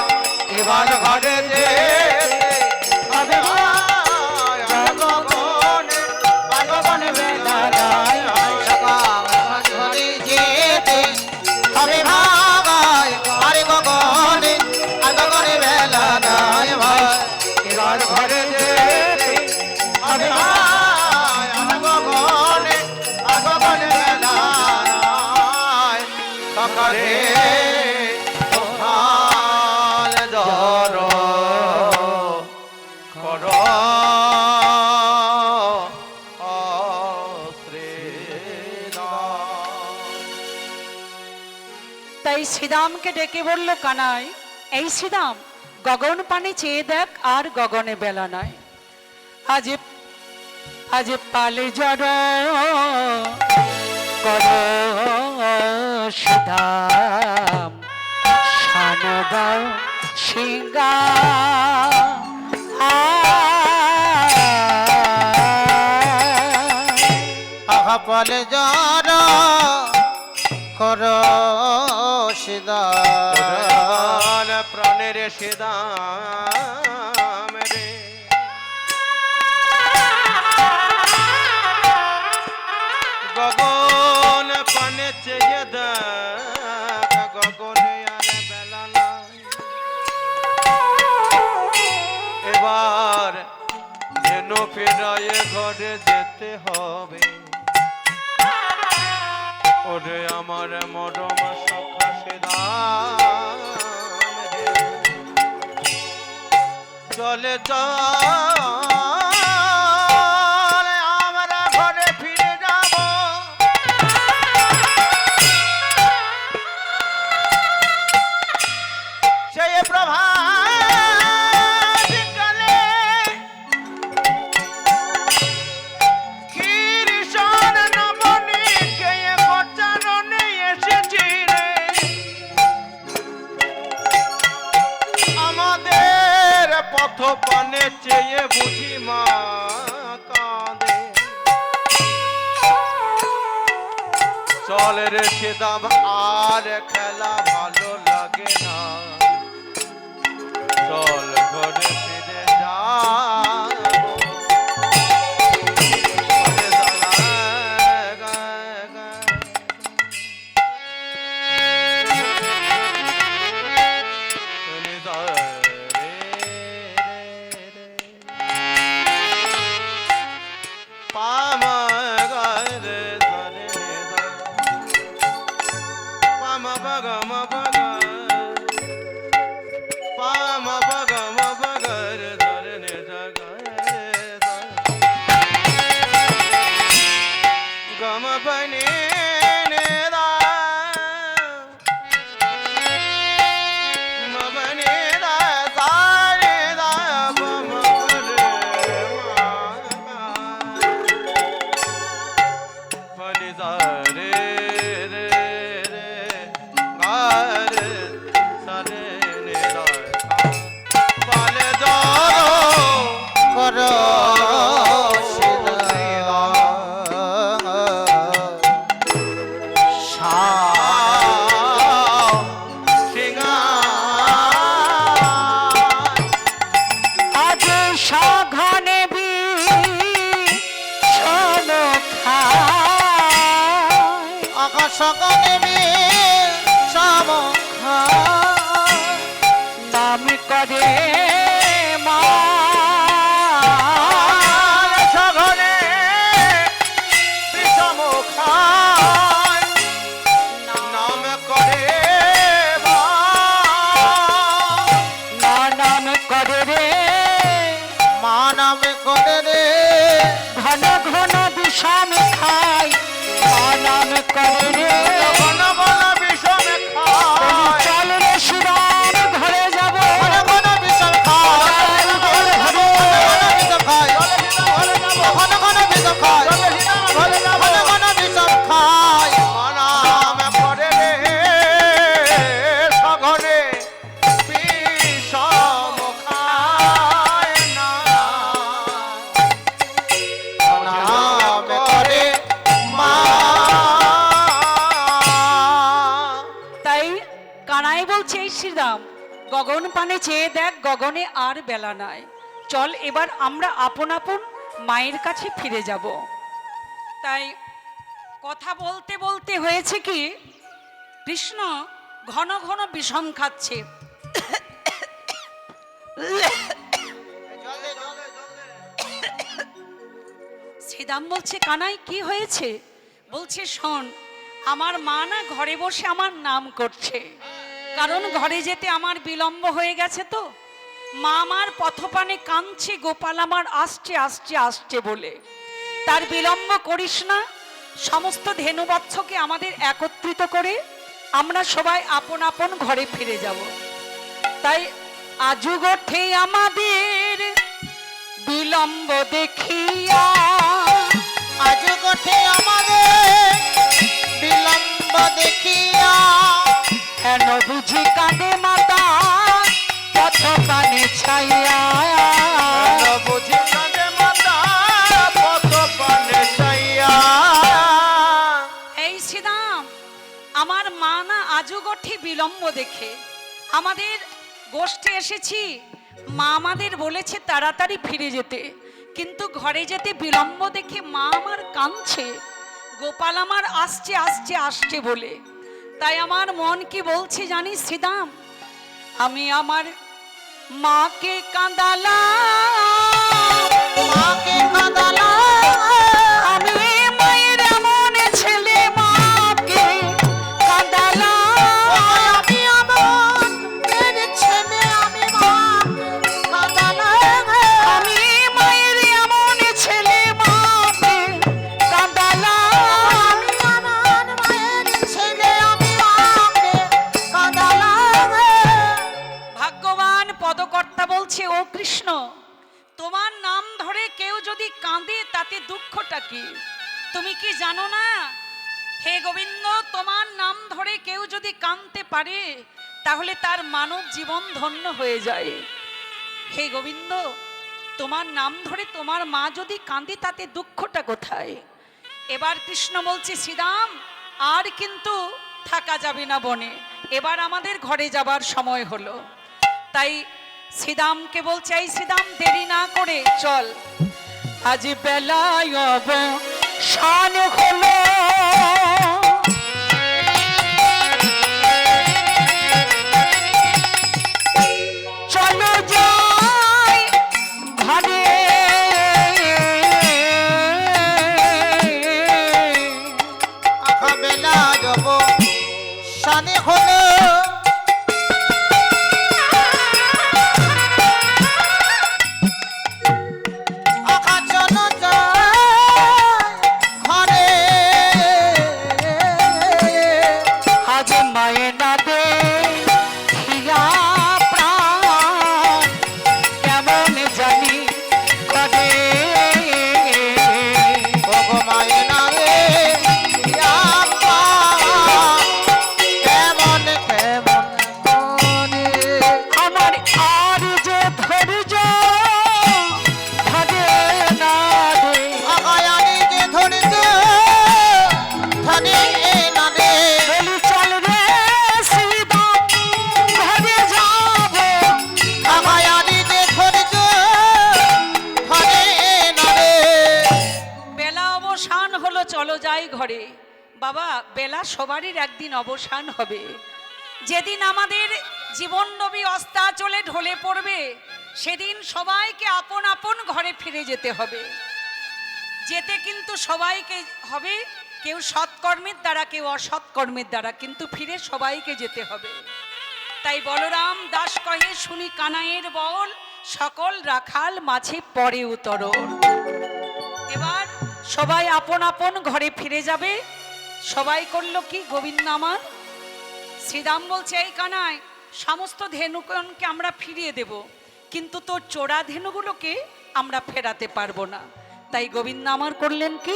এবার ঘরে যেতে হবে ভাই আর গগনে বেলা নাই ভাই
সখা ঘরে যেতে হবে ভাই আর গগনে বেলা নাই ভাই
এবার ঘরে যেতে হবে ভাই আর গগনে বেলা নাই সকালে হাল ধর কর
শ্রীরামকে ডেকে বলল, কানাই এই শ্রীরাম, গগন পানে চেয়ে দেখ, আর গগনে বেলা নাই। আজ আজ পালে জড় কর শ্রীরাম, শান দাও সিংহা।
আহা পালে যারা কর সিদা
প্রাণের সিদাম রে, গগন পানে চেয়ে দেখ, গগনে আর বেলা নাই। এবার যেন ফেরায় ঘরে যেতে হবে, ওরে আমার মরম সখা সিদাম রে। চলে চল আমরা ঘরে ফিরে যাব, সেই প্রভাত কালে কৃষ্ণ নবনীকে গোচরণে এসেছি রে। আমাদের পথ পানে চেয়ে বুঝি মা কাঁদে। চল রে সিদাম, আর খেলা ভালো লাগে না, চল ঘরে ফিরে যাবো। ঘরে
সকলে সমখা
নাম করে মা
সঘনে বিষমখা নাম করে মা।
নাম করে রে
মা নাম করে রে
ঘন ঘন বিষম খাই। মা নাম করে রে
ঘন ঘন বিষম খায়।
চল রে শ্রীরাম ঘরে যাব।
ঘন ঘন বিষম খায়, ঘন ঘন বিষম খায়, ঘন ঘন বিষম খায়, ঘন ঘন বিষম খায়।
নাম করে রে সঘনে বিষম খায় না।
নাম করে মা।
তাই কানাই বলছে, এই শ্রীরাম গগন পানে চেয়ে দেখ, গগনে আর বেলা নাই। চল এবার আমরা আপন আপন মায়ের কাছে ফিরে যাব। তাই কথা বলতে বলতে হয়েছে কি, কৃষ্ণ ঘন ঘন বিষম খাচ্ছে। শ্রীরাম বলছে, কানাই কি হয়েছে? বলছে, শোন, আমার মা না ঘরে বসে আমার নাম করছে, কারণ ঘরে যেতে আমার বিলম্ব হয়ে গেছে। তো মা আমার পথপানে কাঁদছে, গোপাল আমার আসছে আসছে আসছে বলে। তার বিলম্ব করিস না, সমস্ত ধেনুবৎসকে আমাদের একত্রিত করে আমরা সবাই আপন আপন ঘরে ফিরে যাব। তাই আজু গোঠে আমাদের বিলম্ব দেখিয়া,
আজ গোঠে আমাদের বিলম্ব দেখিয়া,
হেন বুঝি কাঁদে মাতা পথ কানে ছাইয়া।
বুঝি কাঁদে মাতা পথ পানে চাইয়া।
এই শ্রীদাম, আমার মা না আজু গোঠে বিলম্ব দেখে আমাদের গোষ্ঠে এসেছি, মা আমাদের বলেছে তাড়াতাড়ি ফিরে যেতে, কিন্তু ঘরে যেতে বিলম্ব দেখে মা আমার কাঁদছে, গোপাল আমার আসছে আসছে আসছে বলে। তাই আমার মন কি বলছে জানিস শ্রীদাম, আমি আমার মাকে কাঁদালাম,
মাকে কাঁদালাম,
আমি মায়ের এমন ছেলে মাকে কাঁদালাম,
আমি আমার ছেলে আমি মাকে কাঁদালাম,
আমি মায়ের এমন ছেলে মাকে কাঁদালাম।
আমি আমার মায়ের ছেলে আমি মাকে কাঁদালাম।
ভাগ্যবান পদকর্তা বলছে, ও কৃষ্ণ, তোমার নাম ধরে কেউ যদি কাঁদে তাতে দুঃখটা কি? তুমি কি জানো না? হে গোবিন্দ, তোমার নাম ধরে কেউ যদি কাঁদতে পারে তাহলে তার মানব জীবন ধন্য হয়ে যায়। হে গোবিন্দ, তোমার নাম ধরে তোমার মা যদি কাঁদে তাতে দুঃখটা কোথায়? এবার কৃষ্ণ বলছে, শ্রীরাম আর কিন্তু থাকা যাবে না বনে, এবার আমাদের ঘরে যাবার সময় হলো। তাই শ্রীরামকে বলছে, এই শ্রীরাম দেরি না করে চল, আজ বেলায় অবসান হলো, চলো যাই ঘরে।
আখা বেলা যাব সানে হলো, আখা চলো যাই ঘরে।
আজ মায়ে না দে হিয়া প্রাণ, কেমন জানি করে।
ওগো মায়েনা রে আপা, কেমন কেমন মনে।
আমার আর যে ধৈর্য ধরে না রে,
আগায়ানি যে ধরেছ ধনে না রে।
বলি চল রে শ্রীরাম ঘরে যাব।
আগায়ানি যে ধরেছ ধনে না রে।
বেলা অবসান হলো, চলো যাই ঘরে। বাবা, বেলা সবারই একদিন অবসান হবে। যেদিন আমাদের জীবন নবী অস্তাচলে ঢলে পড়বে, সেদিন সবাইকে আপন আপন ঘরে ফিরে যেতে হবে। যেতে কিন্তু সবাইকে হবে, কেউ সৎকর্মের দ্বারা কেউ অসৎকর্মের দ্বারা, কিন্তু ফিরে সবাইকে যেতে হবে। তাই বলরাম দাস কহে, শুনি কানাইয়ের বল, সকল রাখাল মাঝে পরে উতর। এবার সবাই আপন আপন ঘরে ফিরে যাবে। সবাই করলো কি? গোবিন্দ আমার শ্রীরাম বলছে, এই কানাই, সমস্ত ধেনুগণকে আমরা ফিরিয়ে দেব, কিন্তু তোর চোরা ধেনুগুলোকে আমরা ফেরাতে পারবো না। তাই গোবিন্দ আমার করলেন কি?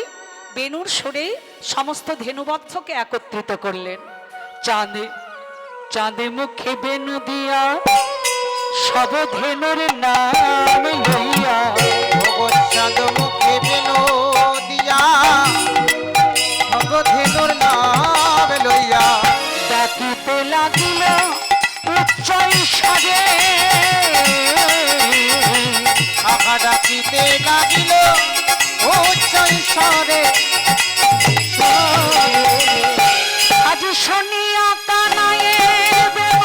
বেনুর সুরে সমস্ত ধেনুবৎসকে একত্রিত করলেন। চাঁদে চাঁদে মুখে বেনু দিয়া, সব ধেনুর নাম লইয়া,
ওগো চাঁদ মুখে বেনো দিয়া, ওগো ধেনুর নাম লইয়া,
ডাকিতে লাগিল উচ্চ ঈশ্বরে,
আখা ডাকিতে লাগিল উচ্চ ঈশ্বরে।
আজ শুনিয়া কানায়ে বেন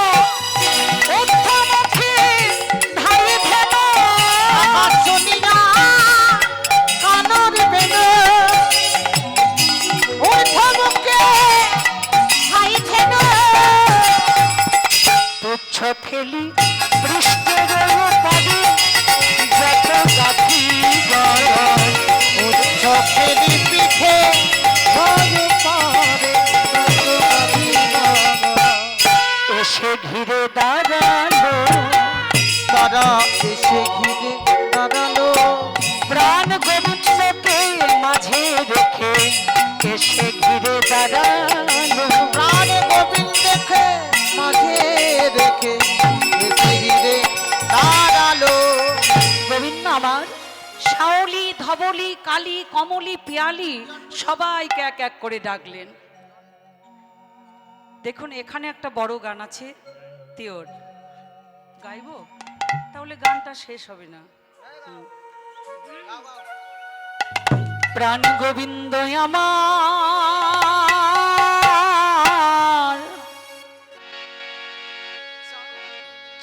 উত্তমুখী ধাই ধেন,
আখা শুনিয়া কানর বেনো ঊর্ধ্বমুখে হাই ধেন।
তুচ্ছ ফেলি পৃষ্ঠের পাবি, যত গাথি গয়,
উচ্চ ফেরি পিঠে ভয় পারে,
ঘিরে দাঁড়ালো,
তারা এসে ঘিরে দাঁড়ালো,
প্রাণ গোবিন্দকে মাঝে রেখে এসে ঘিরে দাঁড়ালো।
প্রাণ গোবিন্দকে মাঝে রেখে এসে ঘিরে দাঁড়ালো।
গোবিন্দ আমার শাওলি, ধবলি, কালী, কমলি, পিয়ালি সবাইকে এক এক করে ডাকলেন। দেখুন এখানে একটা বড় গান আছে, তিওর গাইবো, তাহলে গানটা শেষ হবে না। প্রাণ গোবিন্দ আমার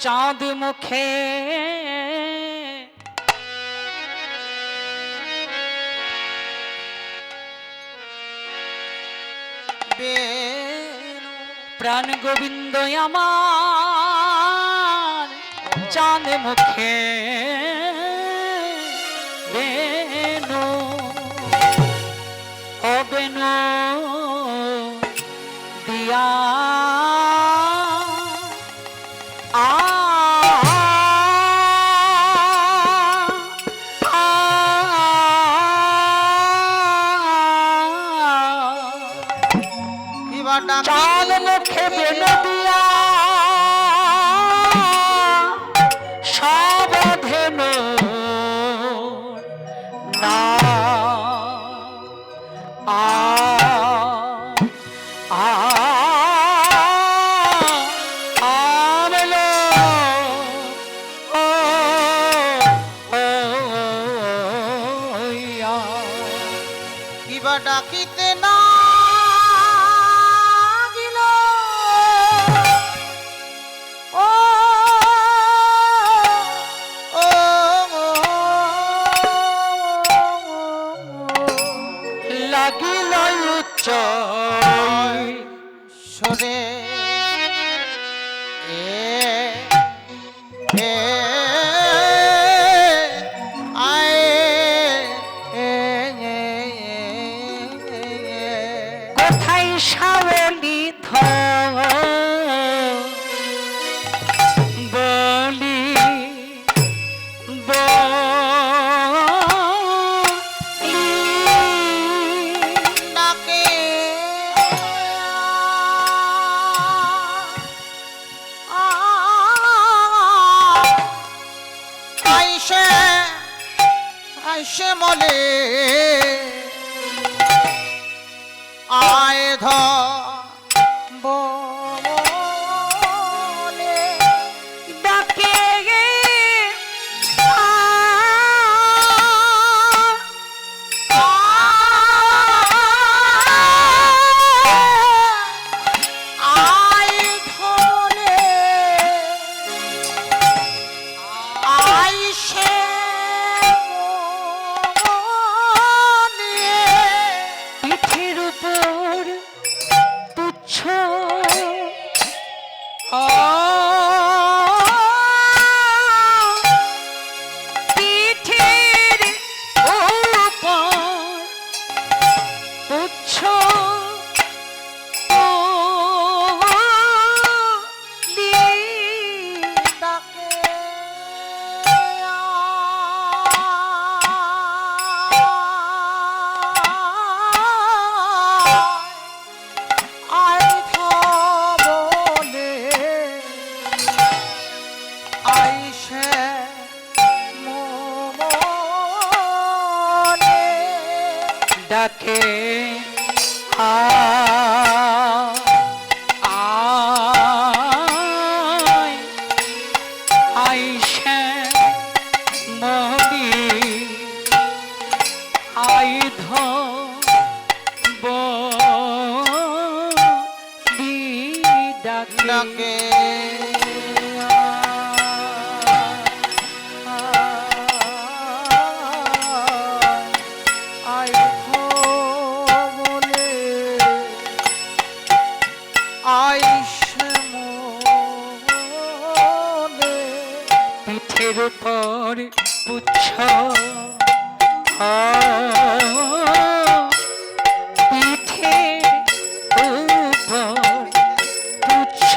চাঁদ মুখে প্রাণ গোবিন্দ আমার চাঁদ মুখে বেনু ও বেনু দিয়া আ
চাল
মুখে বেনু দিয়া সাবধানো না আ আ আমলো ও
কিবা ডাকিতে না সরে
কোথায় শাওলি বলি
ডাকে আইসে আইসে মলে আয় বলে
ডাকে
আয় ধরে আইসে
পিঠের উপর তুচ্ছ পিঠের উপর তুচ্ছ
ডাকে আয় বলে আইসে মনে
ডাকে আইসে মনি আইধ ডাকে
ডাকে আয় বলে আইসে মনে
পিঠের উপর পুচ্ছ পিঠের উপর পুচ্ছ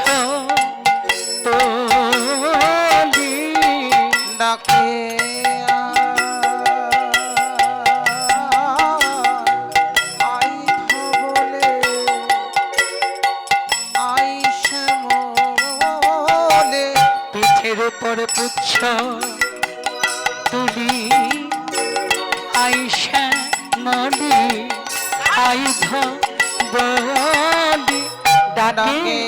পিঠের উপর পুচ্ছ তুলি আইসা মলি আইধ বলি ডাকে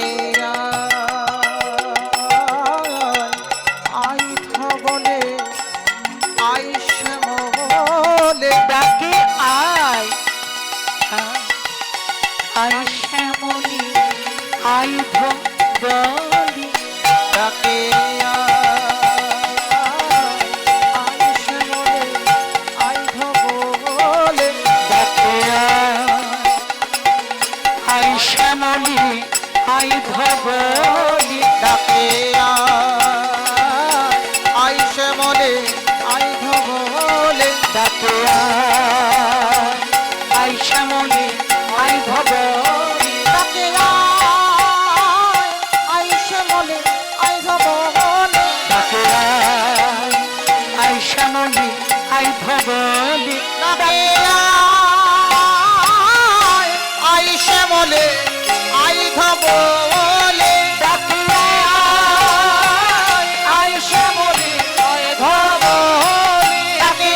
আই বলে আই শ্যামলে
ডাকে আয় আয় শ্যামলি আইধ বলি
ডাকে আই শ্যামলে আই বলে
ডাকে আয় শ্যামলি আইধ বলি
ডাকে আই শ্যামলে আই বলে
ডাকে আয় শ্যামলি আইধ বলি
ডাকে আই শ্যামলে আই বলে
ডাকে আয় শ্যামলি আইধ বলি
ডাকে আই শ্যামলে আই বলে
ডাকে আয় শ্যামলি আইধ বলি
ডাকে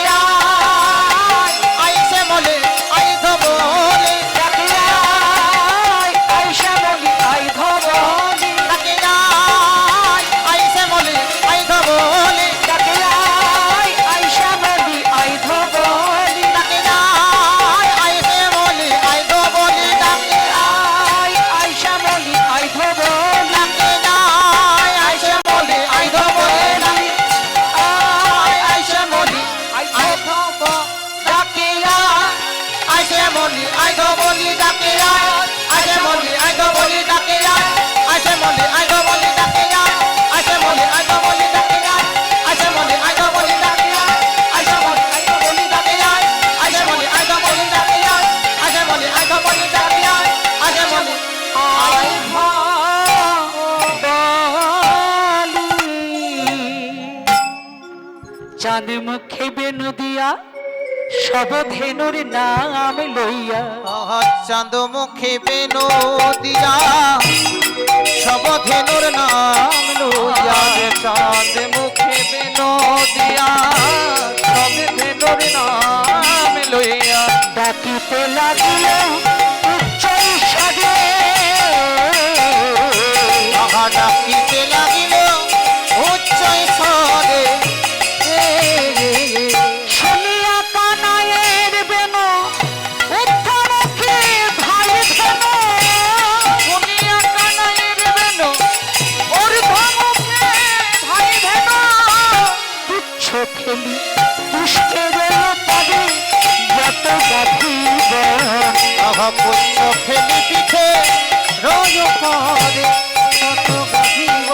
আই শ্যামলে আই বলে
ডাকে আয় শ্যামলি আইধ বলি
ডাকে আই শ্যামলে আই বলে
ডাকে আয় শ্যামলি আইধ বলি
ডাকে আই শ্যামলে আই বলে ডাকে
আয় শ্যামলি আইধ বলি
ডাকে আই শ্যামলে আই বলে আই শ্যামলে আই ডাকে আই শ্যামলে আই বলে ডাকে আই শ্যামলে আই বলে ডাকে আই শ্যামলে আই বলে ডাকে আই শ্যামলে আই বলে ডাকে আই শ্যামলে আই বলে ডাকে আই শ্যামলে আই বলে ডাকে আই শ্যামলে আই বলে ডাকে আই শ্যামলে আই বলে ডাকে আই শ্যামলে আই
চাঁদ মুখে বেনু দিয়া সব ধেনুর নাম লইয়া
চাঁদ মুখে বেনো দিয়া সব ধেনুর নাম লইয়া
চাঁদ মুখে বেনো দিয়া সব ধেনুর নাম লইয়া
ডাকিতে লাগিল উচ্চ স্বরে
ডাকিতে লাগিল উচ্চ স্বরে
শুনিয়া কানায়ের বেনু উত্তরকে ভাই ধেনু
শুনিয়া কানাইয়ের বেনো
ঊর্ধ্বমুখে ভাই ধেনু তুচ্ছ ফেলি পুষ্পের পদে যত গাথিব
পুচ্ছ ফেলি পিঠে রোজ পরে কত গাভিব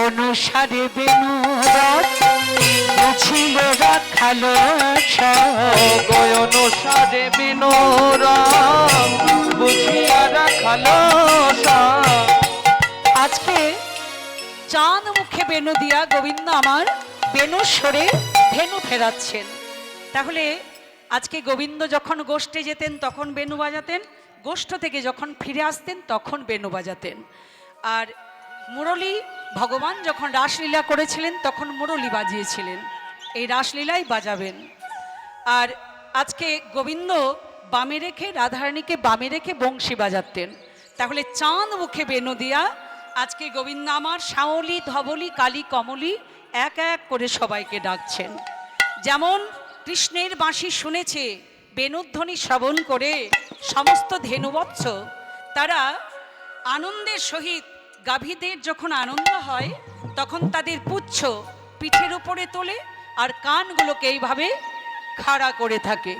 অনুসারে বেনুরত বুঝিল রাখালো
গয়ন সারে বিনোরা বুঝিয়া রাখালো সব।
আজকে চাঁদ মুখে বেনু দিয়া গোবিন্দ আমার বেনু সরে ধেনু ফেরাচ্ছেন। তাহলে আজকে গোবিন্দ যখন গোষ্ঠে যেতেন তখন বেনু বাজাতেন, গোষ্ঠ থেকে যখন ফিরে আসতেন তখন বেনু বাজাতেন। আর মুরলী ভগবান যখন রাসলীলা করেছিলেন তখন মুরলী বাজিয়েছিলেন, এই রাসলীলাই বাজাবেন। আর আজকে গোবিন্দ বামে রেখে রাধারানীকে বামে রেখে বংশী বাজাতেন। তাহলে চাঁদ মুখে বেনু দিয়া আজকে গোবিন্দ আমার শাওলি ধবলি কালী কমলি এক এক করে সবাইকে ডাকছেন। যেমন কৃষ্ণের বাঁশি শুনেছে বেনুধ্বনি শ্রবণ করে সমস্ত ধেনুবৎস তারা আনন্দের সহিত, গাভীদের যখন আনন্দ হয় তখন তাদের পুচ্ছ পিঠের উপরে তোলে আর কানগুলোকে এইভাবে খাড়া করে থাকে।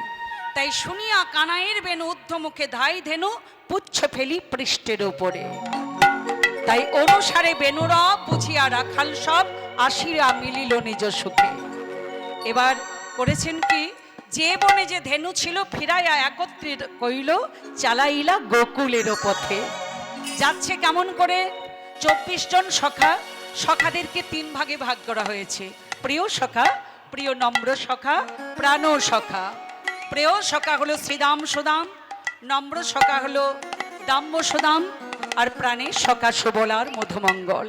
তাই শুনিয়া কানাইয়ের বেনু ঊর্ধ্বমুখে ধাই ধেনু পুচ্ছ ফেলি পৃষ্ঠের উপরে। তাই অনুসারে বেনুরা বুঝিয়া রাখাল সব আসিরা মিলিল নিজ সুখে। এবার করেছেন কি, যে বনে যে ধেনু ছিল ফিরাইয়া একত্রিত কইল চালাইলা গোকুলের পথে। যাচ্ছে কেমন করে, 24 জন সখা, সখাদেরকে 3 ভাগে ভাগ করা হয়েছে। প্রিয় সখা, প্রিয় নম্র সখা, প্রাণ সখা। প্রিয় সখা হলো শ্রীদাম সুদাম, নম্র সখা হলো দাম্য সুদাম, আর প্রাণের সখা সুবলার মধুমঙ্গল।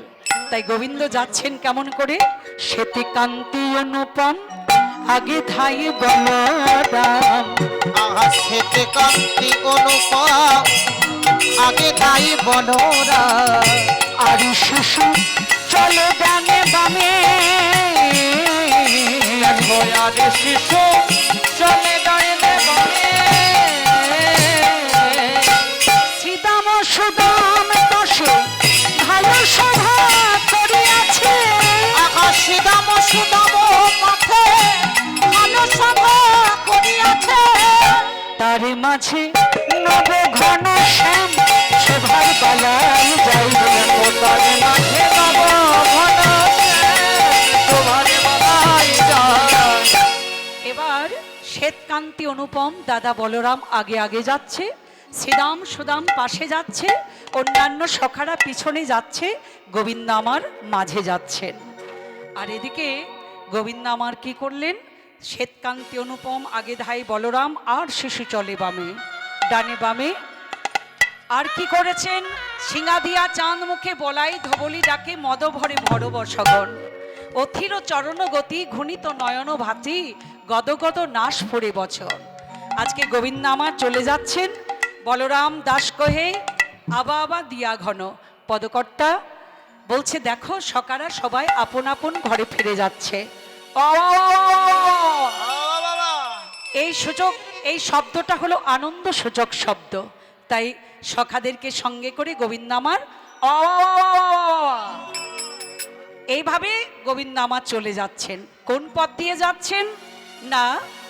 তাই তাই গোবিন্দ যাচ্ছেন কেমন করে? শ্বেতে কান্তি অনুপম আগে ধাই বলরাম।
আহা শ্বেতে কান্তি অনুপম আগে তাই বনরা।
আর শিশু চলে ডানে বামে,
আর শিশু চলে ডাইনে বামে।
শ্রীদাম সুদাম দশে ভালো সভা করিয়াছে।
আকাশ দাম সুদাম পথে ভালো সভা করিয়াছে।
তার মাঝে নব ঘন শ্যাম শোভার বালাই যাইবে।
তার মাঝে নব ঘন শোভার বালাই যায়।
এবার শ্বেতকান্তি অনুপম দাদা বলরাম আগে আগে যাচ্ছে, শ্রীদাম সুদাম পাশে যাচ্ছে, অন্যান্য সখারা পিছনে যাচ্ছে, গোবিন্দ আমার মাঝে যাচ্ছেন। আর এদিকে গোবিন্দ আমার কি করলেন? শ্বেতকান্তি অনুপম আগে ধাই বলরাম আর শিশু চলে বামে, ডানে বামে। আর কি করেছেন? সিঙা দিয়া চাঁদ মুখে বলাই ধবলি ডাকে মদ ভরে ভর বসগণ। অথির চরণ গতি ঘূর্ণিত নয়ন ভাতি গদগদ নাশ ফোরে বছর। আজকে গোবিন্দ আমার চলে যাচ্ছেন। বলরাম দাস কহে আবা আবা দিয়া ঘন। পদকর্তা বলছে দেখো সকারা সবাই আপন আপন ঘরে ফিরে যাচ্ছে। এই সূচক, এই শব্দটা হলো আনন্দ সূচক শব্দ, তাই সখাদেরকে সঙ্গে করে গোবিন্দ আমার এইভাবে গোবিন্দ আমার চলে যাচ্ছেন। কোন পথ দিয়ে যাচ্ছেন? না,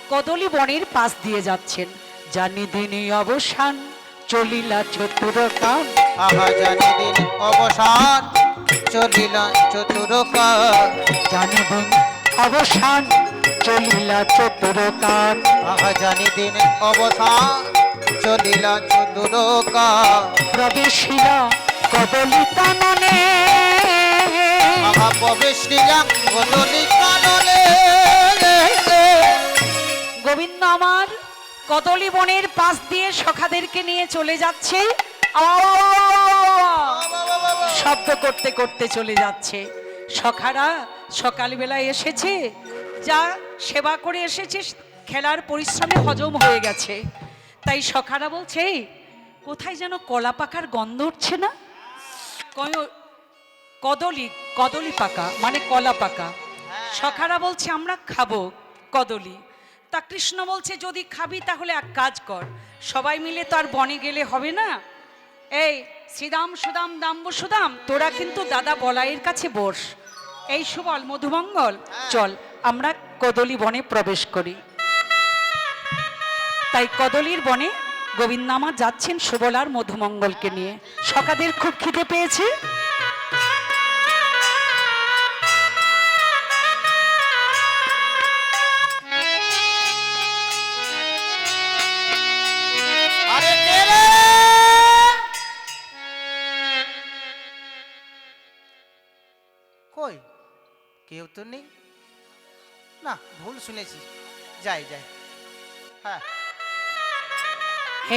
কদলী বনের পাশ দিয়ে যাচ্ছেন। জানি দিনে অবসান চলিলা চতুরকান।
আহা জানি দিন অবসান চলিলা চতুরকান।
জানি দিন অবসান চলিলা চতুরকান।
আহা জানি দিন অবসান চলিলা চতুরকান।
প্রবেশিলা কদলী কাননে।
আহা প্রবেশ নিলাম কদলী কাননে।
গোবিন্দ আমার কদলী বনের পাশ দিয়ে সখাদেরকে নিয়ে চলে যাচ্ছে, শব্দ করতে করতে চলে যাচ্ছে। সখারা সকালবেলায় এসেছে, যা সেবা করে এসেছে, খেলার পরিশ্রমে হজম হয়ে গেছে। তাই সখারা বলছে "এই, কোথায় যেন কলা পাকার গন্ধ উঠছে না? কদলী, কদলী পাকা মানে কলা পাকা। সখারা বলছে আমরা খাবো কদলী। তা কৃষ্ণ বলছে যদি খাবি তাহলে এক কাজ কর, সবাই মিলে তো আর বনে গেলে হবে না। এই শ্রীদাম সুদাম দাম্ব সুদাম, তোরা কিন্তু দাদা বলাইয়ের কাছে বস। এই সুবল মধুমঙ্গল, চল আমরা কদলী বনে প্রবেশ করি। তাই কদলীর বনে গোবিন্দ আমার যাচ্ছেন সুবল আর মধুমঙ্গলকে নিয়ে। সখাদের খুব খিদে পেয়েছে।
আরে কে রে? কই কেউ তো নেই। না ভুল শুনেছি, যাই যাই। হ্যাঁ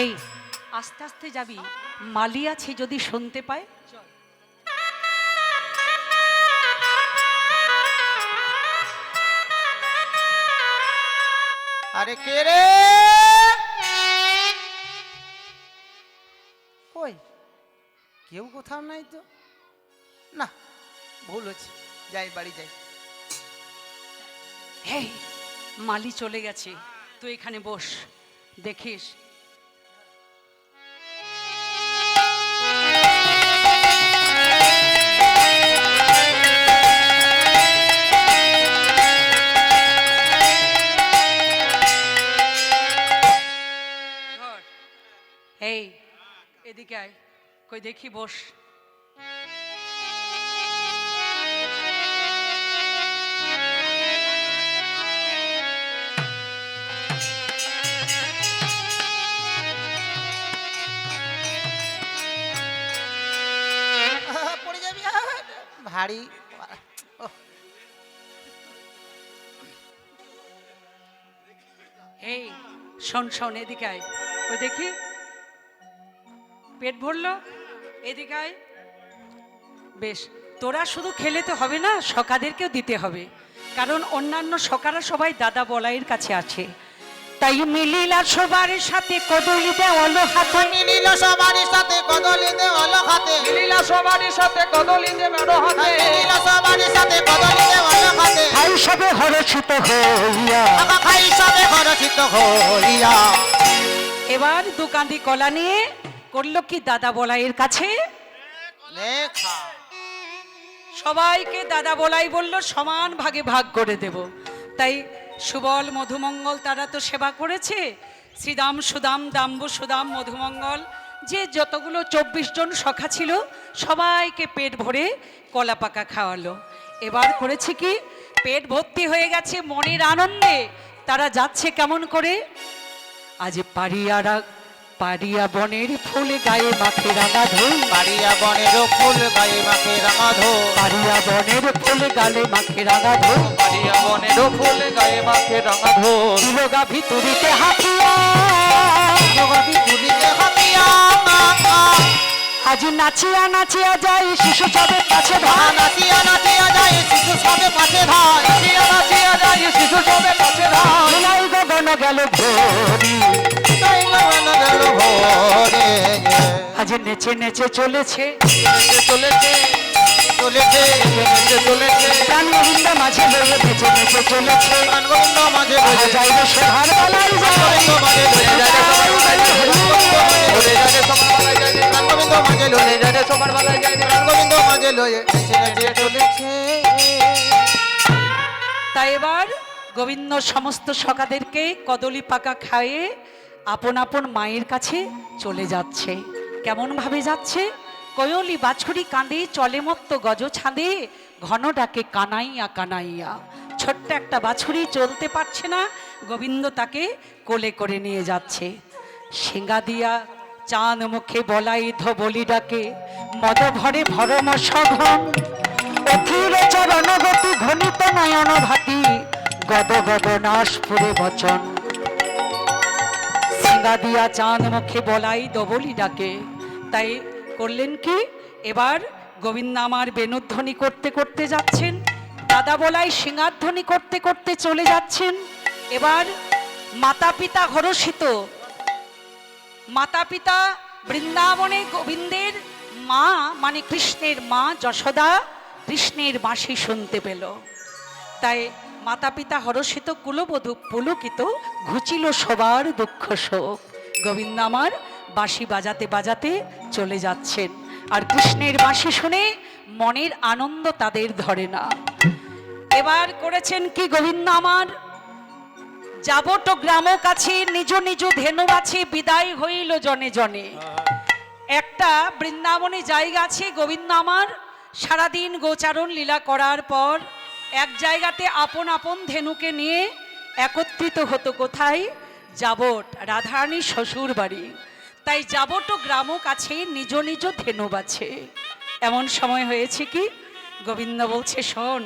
এই আস্তে আস্তে যাবি, মালি আছে যদি শুনতে পায়।
আরে কে রে? কই কেউ কোথাও নাই তো। না ভুল হচ্ছে, যাই বাড়ি যাই।
হেই মালি চলে গেছে, তুই এখানে বস, দেখিস। এই এদিকে আয়, কই দেখি বস।
পড়ে যাবি ভারী। ওহ,
এই শোন শোন, এদিকে আয়, ওই দেখি পেট ভরলো, এদিকে আয়। বেশ, তোরা শুধু খেলে তো হবে না, সখাদেরকেও দিতে হবে, কারণ অন্যান্য সখারা সবাই দাদা বলাইয়ের কাছে আছে। তাই মিলিলা সবার সাথে কদলি দেওয়ালো হাতে,
মিলিল সবার সাথে কদলি দেওয়ালো হাতে,
মিলিলা সবার সাথে কদলি যে মেরো হাতে,
মিলিল সবার সাথে কদলি দেওয়ালো হাতে,
খাই সবে হরষিত হইয়া।
খাই সবে খরচিত হইয়া।
এবার দোকানি কলা নিয়ে করলো কি দাদা বলাইয়ের কাছে,
লেখা
সবাইকে দাদা বলাই বলল সমান ভাগে ভাগ করে দেব। তাই সুবল মধুমঙ্গল তারা তো সেবা করেছে, শ্রীদাম সুদাম দাম্বু সুদাম মধুমঙ্গল যে যতগুলো 24 জন সখা ছিল সবাইকে পেট ভরে কলা পাকা খাওয়ালো। এবার করেছে কি, পেট ভর্তি হয়ে গেছে, মনের আনন্দে তারা যাচ্ছে কেমন করে, আজ পারিয়া বনের ফুল গায়ে মাখে রাঙা ধুল,
পারিয়া বনের ফুল গায়ে মাখে রাঙা ধোল,
পারিয়া বনের ফুল গালে মাখে রাঙা ধুল,
পারিয়া বনের ফুল গায়ে মাখে রাঙা ধোল,
দিলগা ভিতরিতে হাতিয়া,
জগবি তুলিতে হাতিয়া।
আজ নাচিয়া নাচিয়া যাই শিশু সবে কাছে ধান,
নাচিয়া নাচিয়া যায় শিশু সবে পাশে ধান,
নাচিয়া নাচিয়া যায় শিশু সবে কাছে ধান,
ধুলাই গগন গেল ভরি,
তাই গগন গেল ভরে।
আজ নেচে নেচে চলেছে
নেচে চলেছে
চলেছে
নেচে চলেছে,
প্রাণ গোবিন্দ মাঝে লয়ে নেচে নেচে চলেছে,
গান গোবিন্দ মাঝে
আহা যাইবে শোভার বেলায় যায়,
মাঝে লয়ে যায়
ঘুরে যাবে সকালবেলায় যায়,
গান গোবিন্দ মাঝে লয়ে
ঘুরে যাবে সকালবেলায় যায়,
গান গোবিন্দ মাঝে লয়ে নেচে নেচে চলেছে।
তাই এবার গোবিন্দ সমস্ত সখাদেরকে কদলি পাকা খাইয়ে আপন আপন মায়ের কাছে চলে যাচ্ছে। কেমন ভাবে যাচ্ছে, কয়লি বাছুরি কাঁদে চলে মত্ত গজ ছাঁদে, ঘন ডাকে কানাইয়া কানাইয়া। ছোট্ট একটা বাছুরি চলতে পারছে না, গোবিন্দ তাকে কোলে করে নিয়ে যাচ্ছে। সিঙ্গা দিয়া চাঁদ মুখে বলাই ধবলি ডাকে, মদ ভরে ভরম সঘন, অথির চরণ গতি ঘনিত নয়ন ভাতি, গদ গদ নাশ পুরে বচন। সিঙ্গা দিয়া চাঁদ মুখে বলাই দবলি ডাকে। তাই করলেন কি, এবার গোবিন্দ আমার বেণুধ্বনি করতে করতে যাচ্ছেন, দাদা বলাই সিঙ্গাধ্বনি করতে করতে চলে যাচ্ছেন। এবার মাতা পিতা হরষিত, মাতা পিতা বৃন্দাবনে গোবিন্দের মা মানে কৃষ্ণের মা যশোদা কৃষ্ণের বাঁশি শুনতে পেল। তাই মাতা পিতা হরষিত, কুলবধূ পুলকিত, ঘুচিল সবার দুঃখ শোক। গোবিন্দ আমার বাঁশি বাজাতে বাজাতে চলে যাচ্ছেন, আর কৃষ্ণের বাঁশি শুনে মনের আনন্দ তাদের ধরে না। এবার করেছেন কি, গোবিন্দ আমার যাবট গ্রাম কাছে নিজ নিজ ধেনু আছে, বিদায় হইল জনে জনে। একটা বৃন্দাবনে জায়গা আছে, গোবিন্দ আমার সারাদিন গোচারণ লীলা করার পর এক জায়গাতে আপন আপন ধেনুকে নিয়ে একত্রিত হতো। কোথায়? যাবট, রাধারানীর শ্বশুর বাড়ি। তাই যাবট গ্রাম কাছে নিজ নিজ ধেনু আছে। এমন সময় হয়েছে কি, গোবিন্দ বলছে শোন,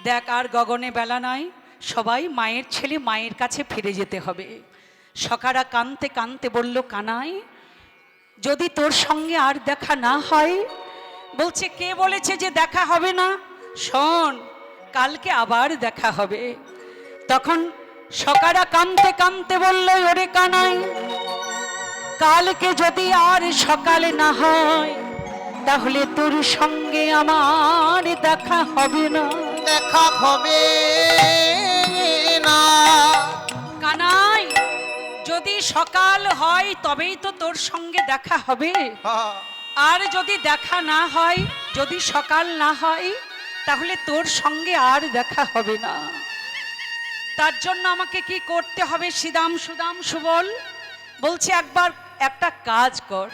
দেখ আর গগনে বেলা নাই, সবাই মায়ের ছেলে মায়ের কাছে ফিরে যেতে হবে। সখারা কানতে কানতে বলল, কানাই যদি তোর সঙ্গে আর দেখা না হয়। বলছে কে বলেছে যে দেখা হবে না, শোন কালকে আবার দেখা হবে। তখন সখারা কানতে কানতে বলল, ওরে কানাই কালকে যদি আর সকালে না হয়, তাহলে তোর সঙ্গে আমার দেখা হবে না।
দেখা হবে না
কানাই যদি সকাল হয় তবেই তো তোর সঙ্গে দেখা হবে, আর যদি দেখা না হয়, যদি সকাল না হয়, তাহলে তোর সঙ্গে আর দেখা হবে না। তার জন্য আমাকে কি করতে হবে শ্রীদাম সুদাম সুবল? বলছে একবার একটা কাজ কর,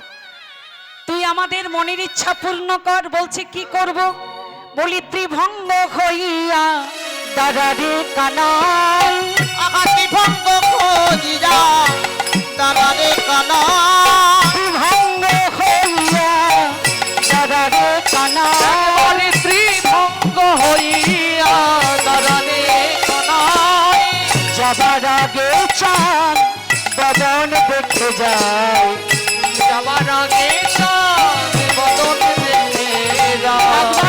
তুই আমাদের মনের ইচ্ছা পূর্ণ কর। বলছে কি করব? বলি ত্রিভঙ্গ হইয়া দাঁড়ারে কানাই,
আকাশি ভঙ্গ খোঁজিয়া দাঁড়ারে কানা,
ত্রিভঙ্গ হইয়া দাঁড়ারে কানাই,
ত্রিভঙ্গ হইয়া দাঁড়ানে কানাই,
যাবার আগে চাঁদ বদন দেখে যায়,
যাবার আগে চাঁদ বদন দেখে যায়।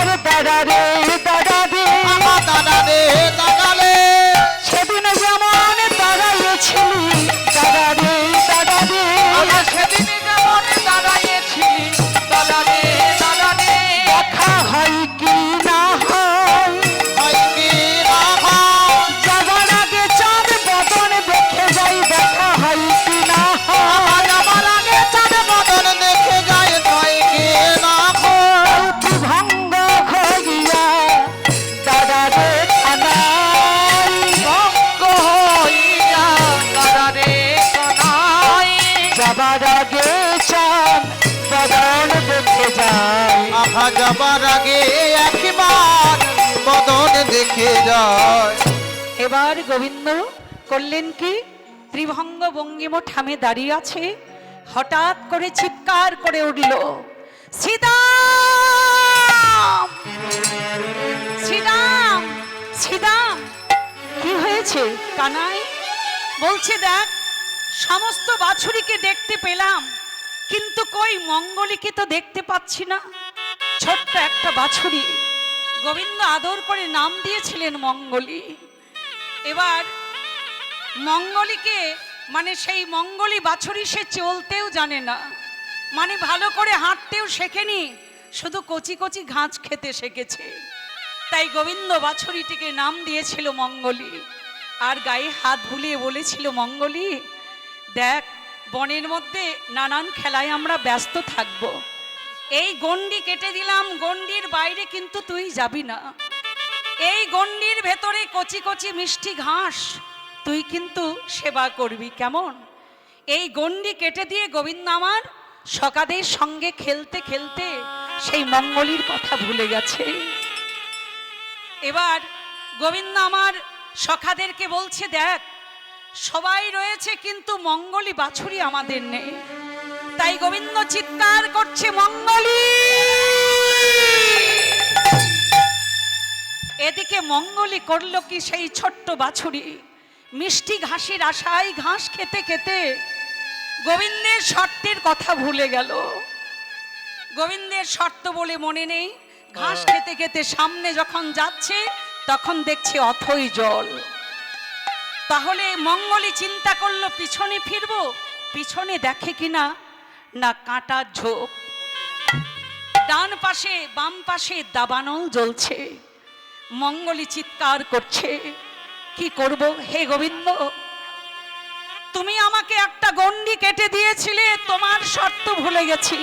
যাবার আগে একবার বদন দেখে যায়।
এবার গোবিন্দ করলেন কি, ত্রিভঙ্গ ভঙ্গিম ঠামে দাঁড়িয়ে আছে, হঠাৎ করে চিৎকার করে উঠল, শ্রীদাম শ্রীদাম শ্রীদাম। কি হয়েছে কানাই? বলছে দেখ, সমস্ত বাছুরিকে দেখতে পেলাম, কিন্তু কই মঙ্গলীকে তো দেখতে পাচ্ছি না। ছোট্ট একটা বাছুরি, গোবিন্দ আদর করে নাম দিয়েছিলেন মঙ্গলী। এবার মঙ্গলীকে, মানে সেই মঙ্গলী বাছুরি সে চলতেও জানে না, মানে ভালো করে হাঁটতেও শেখেনি, শুধু কচি কচি ঘাস খেতে শিখেছে। তাই গোবিন্দ বাছুরিটিকে নাম দিয়েছিল মঙ্গলী, আর গায়ে হাত বুলিয়ে বলেছিল, মঙ্গলী দেখ, বনের মধ্যে নানান খেলায় আমরা ব্যস্ত থাকব, এই গণ্ডি কেটে দিলাম, গণ্ডির বাইরে কিন্তু তুই যাবি না, এই গণ্ডির ভেতরে কচি কচি মিষ্টি ঘাস তুই কিন্তু সেবা করবি, কেমন? এই গণ্ডি কেটে দিয়ে গোবিন্দ আমার সকাদের সঙ্গে খেলতে খেলতে সেই মঙ্গলীর কথা ভুলে গেছে। এবার গোবিন্দ আমার সখাদেরকে বলছে, দেখ সবাই রয়েছে কিন্তু মঙ্গলী বাছুরি আমাদের নেই। তাই গোবিন্দ চিৎকার করছে, মঙ্গলী। এদিকে মঙ্গলী করল কি, সেই ছোট্ট বাছুরি মিষ্টি ঘাসের আশায় ঘাস খেতে খেতে গোবিন্দের শর্তের কথা ভুলে গেল। গোবিন্দের শর্ত বলে মনে নেই, ঘাস খেতে খেতে সামনে যখন যাচ্ছে তখন দেখছে অথই জল। তাহলে মঙ্গলী চিন্তা করলো পিছনে ফিরবো, পিছনে দেখে কিনা না কাঁটার ঝোপ, ডান পাশে বাম পাশে দাবানল জ্বলছে। মঙ্গলী চিৎকার করছে, কি করব হে গোবিন্দ, তুমি আমাকে একটা গণ্ডি কেটে দিয়েছিলে, তোমার শর্ত ভুলে গেছি,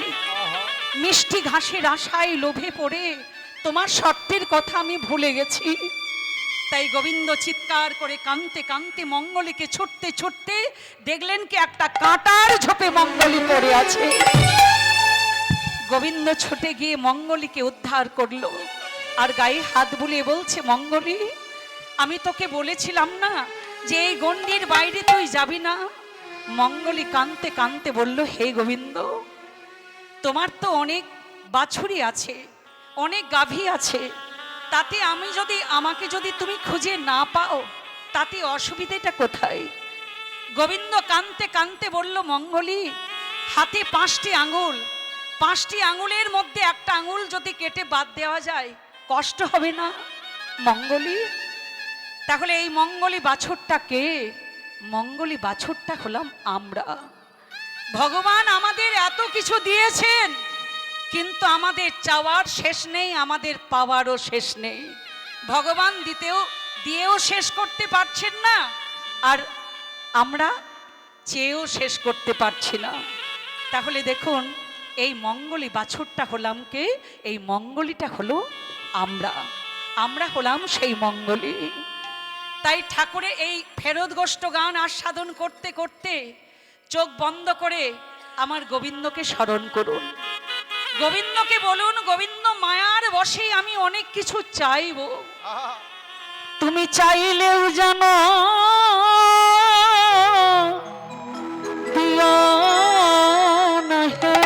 মিষ্টি ঘাসের আশায় লোভে পড়ে তোমার শর্তের কথা আমি ভুলে গেছি। তাই গোবিন্দ চিৎকার করে কাঁদতে কাঁদতে মঙ্গলীকে ছুটতে ছুটতে দেখলেন কি একটা কাঁটার ঝোপে মঙ্গলী পড়ে আছে। গোবিন্দ ছুটে গিয়ে মঙ্গলীকে উদ্ধার করলো, আর গায়ে হাত বুলিয়ে বলছে, মঙ্গলী আমি তোকে বলেছিলাম না যে এই গণ্ডির বাইরে তুই যাবি না। মঙ্গলী কাঁদতে কাঁদতে বলল, হে গোবিন্দ, তোমার তো অনেক বাছুরি আছে, অনেক গাভী আছে, তাতে আমাকে যদি তুমি খুঁজে না পাও তাতে অসুবিধাটা কোথায়? গোবিন্দ কাঁদতে কাঁদতে বলল, মঙ্গলী হাতে 5টি আঙুল, 5টি আঙুলের মধ্যে একটা আঙুল যদি কেটে বাদ দেওয়া যায় কষ্ট হবে না মঙ্গলী? তাহলে এই মঙ্গলী বাছুরটা কে? মঙ্গলী বাছুরটা হলাম আমরা। ভগবান আমাদের এত কিছু দিয়েছেন, কিন্তু আমাদের চাওয়ার শেষ নেই, আমাদের পাওয়ারও শেষ নেই। ভগবান দিয়েও শেষ করতে পারছেন না, আর আমরা চেয়েও শেষ করতে পারছি না। তাহলে দেখুন, এই মঙ্গলী বাছুরটা হলাম কে? এই মঙ্গলীটা হলো আমরা হলাম সেই মঙ্গলী। তাই ঠাকুরে এই ফেরত গোষ্ঠ গান আস্বাদন করতে করতে চোখ বন্ধ করে আমার গোবিন্দকে স্মরণ করুন, গোবিন্দকে বলুন, গোবিন্দ মায়ার বশে আমি অনেক কিছু চাইব, তুমি চাইলেও জানো দিও না হে।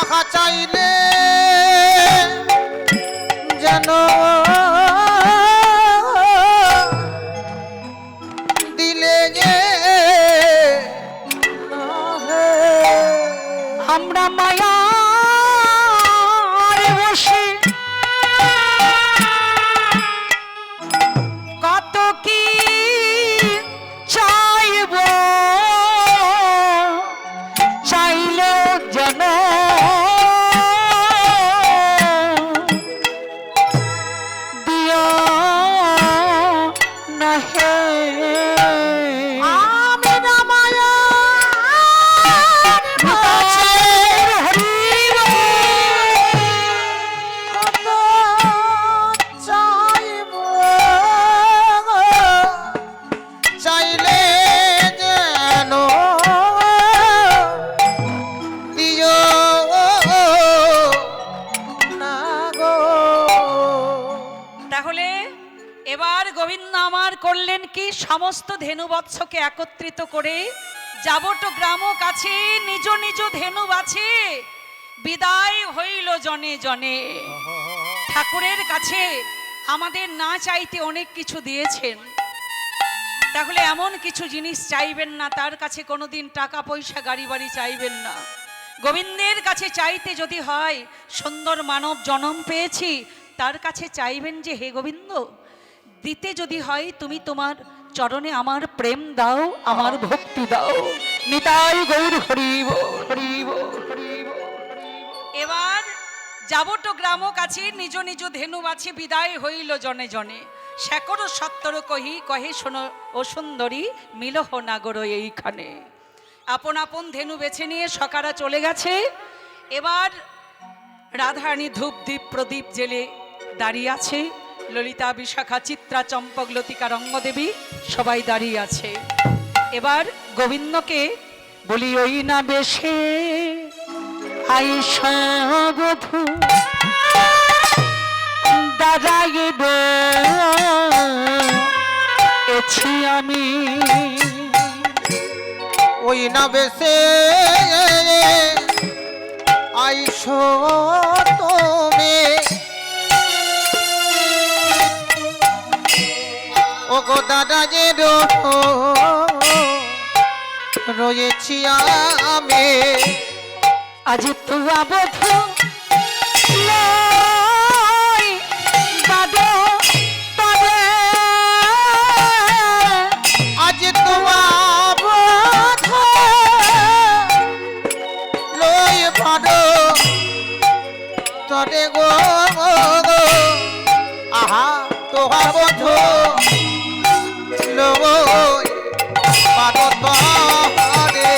আহা চাইলে জানো দিলে যে
আমরা মায়ার বসে কত কি তাহলে এবার গোবিন্দ আমার করলেন কি, সমস্ত ধেনুবৎসকে একত্রিত করে যাবট গ্রাম কাছে নিজ নিজ ধেনু বাছে বিদায় হইল জনে জনে। ঠাকুরের কাছে আমাদের না চাইতে অনেক কিছু দিয়েছেন, তাহলে এমন কিছু জিনিস চাইবেন না, তার কাছে কোনোদিন টাকা পয়সা গাড়ি বাড়ি চাইবেন না। গোবিন্দের কাছে চাইতে যদি হয়, সুন্দর মানব জন্ম পেয়েছি, তার কাছে চাইবেন যে হে গোবিন্দ, দিতে যদি হয় তুমি তোমার চরণে আমার প্রেম দাও, আমার ভক্তি দাও। নিতাই গৌর হরিব হরিব হরিব। এবার যাবট গ্রাম কাছে নিজ নিজ ধেনু বাছে বিদায় হইল জনে জনে। শেখর সত্তর কহি কহে শোনো ও সুন্দরী, মিলহ নাগর এইখানে। আপন আপন ধেনু বেছে নিয়ে সকারা চলে গেছে। এবার রাধারানী ধূপ দীপ প্রদীপ জেলে দাঁড়িয়ে আছে। ললিতা, বিশাখা, চিত্রা, চম্পক, লতিকা, রঙ্গদেবী সবাই দাঁড়িয়ে আছে। এবার গোবিন্দকে বলি, ওই না বেশে আইসা বধূ দাঁড়াইব এছি আমি।
ওই না বেশে আইসো তুমি, ও গো দাদা যে রয়েছি আমি।
আজ তো বধূ লই বাদো তবে,
আজ তোমার লই পারো তরে গো, আহা তোমার বধূ লই পারো তরে।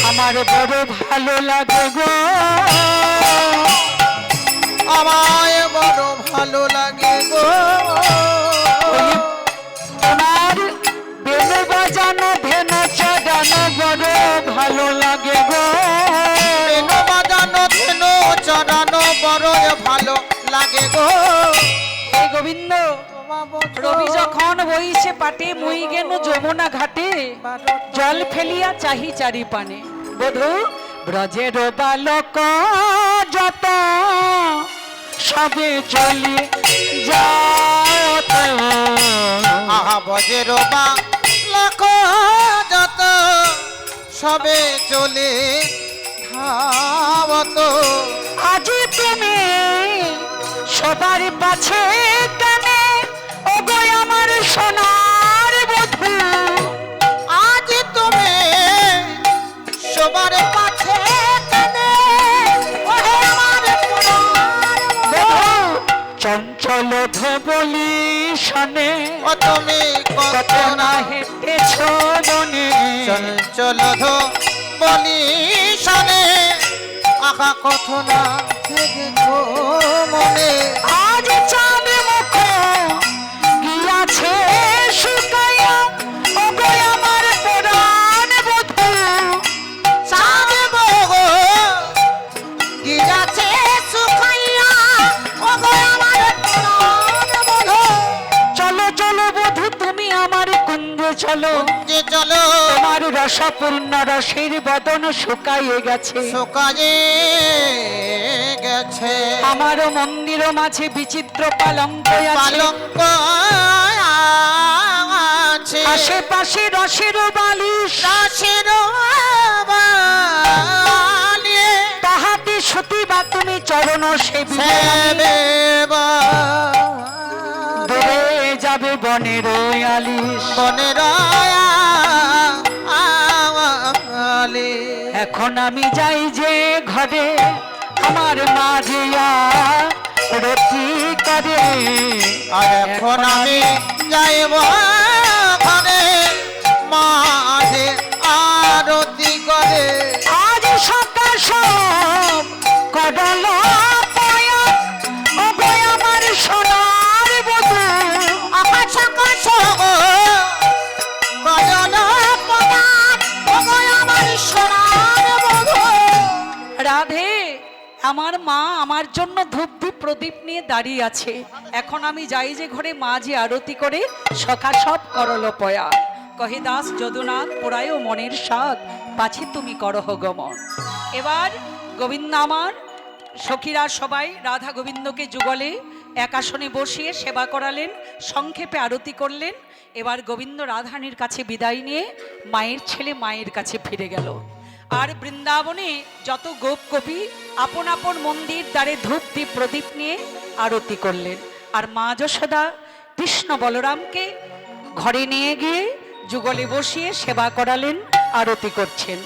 আমার বড় ভালো লাগে গো,
আমায় বড় ভালো লাগে গো।
তোমার বেনু বাজানো ধেনু চড়ানো বড় ভালো লাগে গো।
বেনু বাজানো ধেনু চড়ানো বড় ভালো লাগে গো।
হে গোবিন্দ, রবি যখন বইছে পাটে, মুই গেন যমুনা ঘাটে, জল ফেলিয়া চাহি চারি পানে। বধূ ব্রজের বালক যত সবে চলি যাত,
আহা বজের বা লাখ যত সবে চলে ধাবত।
আজ তুমি সবার পাছে কেনে, ও গো আমার সোনার বধূ।
আজ তুমি সবার পাছে কেনে, ওহে আমার সোনার বধূ।
চঞ্চল ধবলি শনে,
ও তুমি
কত
কত
না
না
হেঁটেছ বনে।
চঞ্চল বলি শনে, আহা কত না দেখো মনে।
আজ চাঁদ মুখ গিয়াছে শুকাইয়া, ও গো আমার পরাণ বধূ।
চাঁদ গো গিয়াছে শুকাইয়া, ও গো আমার প্রাণ বধূ।
চলো চলো বধূ তুমি আমার কুঞ্জে চলো,
যে চলো
তোমার রসপূর্ণ রসের বদন শুকাইয়ে গেছে।
শুকায়ে গেছে
আমার মন্দির মাঝে বিচিত্র পালঙ্ক আছে,
পালঙ্ক আছে।
আশেপাশে রসের বালিশ,
রাশের বালিয়ে
তাহাতে সতী বা তুমি চরণ সেবী।
সেবে
দূরে যাবে বনের আলিশ,
বনের আলে।
এখন আমি যাই যে ঘরে, আমার মা জিয়া রতি করে।
আর এখন আমি যাইব ঘরে, মাঝে আরতি করে।
আজ সকাল সব কডল পয়া, ও গো আমার সোনার বধূ।
আকাশ আকাশ গজল পদার, ও গো আমার সোনার বধূ।
রাধে আমার মা আমার জন্য ধূপ দ্বীপ প্রদীপ নিয়ে দাঁড়িয়ে আছে। এখন আমি যাই যে ঘরে মা যে আরতি করে সখা সব করল পয়া। কহে দাস যদুনাথ পোড়ায় মনের স্বাদ, পাছে তুমি করহ গমন। এবার গোবিন্দ আমার সখীরা সবাই রাধা গোবিন্দকে যুগলে এক আসনে বসিয়ে সেবা করালেন, সংক্ষেপে আরতি করলেন। এবার গোবিন্দ রাধারানীর কাছে বিদায় নিয়ে মায়ের ছেলে মায়ের কাছে ফিরে গেল। আর বৃন্দাবনে যত গোপ গোপী আপন আপন মন্দির দ্বারে ধূপ দ্বীপ প্রদীপ নিয়ে আরতি করলেন। আর মা যশোদা কৃষ্ণ বলরামকে ঘরে নিয়ে গিয়ে যুগলে বসিয়ে সেবা করালেন, আরতি করছেন।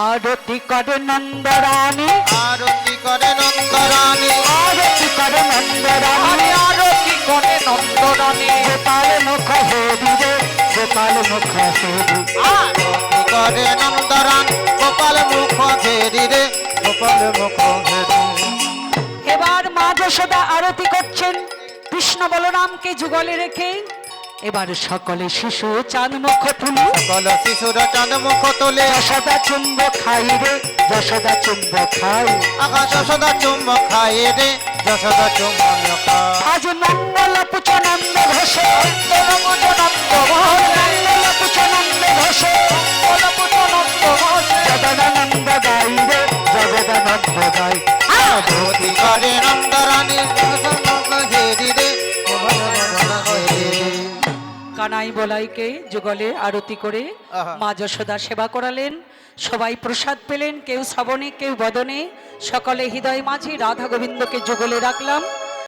আরতি করে নন্দরানী,
আরতি করে নন্দরানী,
আরতি করে নন্দরানী,
আরতি করে নন্দরানী,
গোপাল মুখ হেরি রে, গোপাল মুখ হেরি।
আরতি করে নন্দরানী, গোপাল মুখ ঘেরি রে, গোপাল মুখ ঘেরি।
এবার মা যশোদা আরতি করছেন কৃষ্ণ বলরামকে যুগলে রেখে। এবার সকলে শিশু চাঁদ মুখ তুলি,
সকল শিশুর চাঁদ মুখ তোলে,
যশোদা চুম্ব খাই রে, যশোদা চুম্ব খাই।
আগা যশোদা চুম্ব খায় রে, যশোদা চুম্ব খায়।
আজ মঙ্গল পুচনন্দ ঘোষে,
নন্দ
মঙ্গল পুচনন্দ ঘোষে, জগদানন্দ গাই রে, জগদানন্দ গাই।
আরতি করে নন্দরানী, ঘেরি রে, গোপাল মুখ ঘেরি রে।
কানাই বলাইকে যুগলে আরতি করে
আহা।
মা যশোদা সেবা করালেন। সবাই প্রসাদ পেলেন, কেউ শ্রবণে কেউ বদনে। সকলে হৃদয় মাঝে রাধা গোবিন্দকে যুগলে রাখলাম।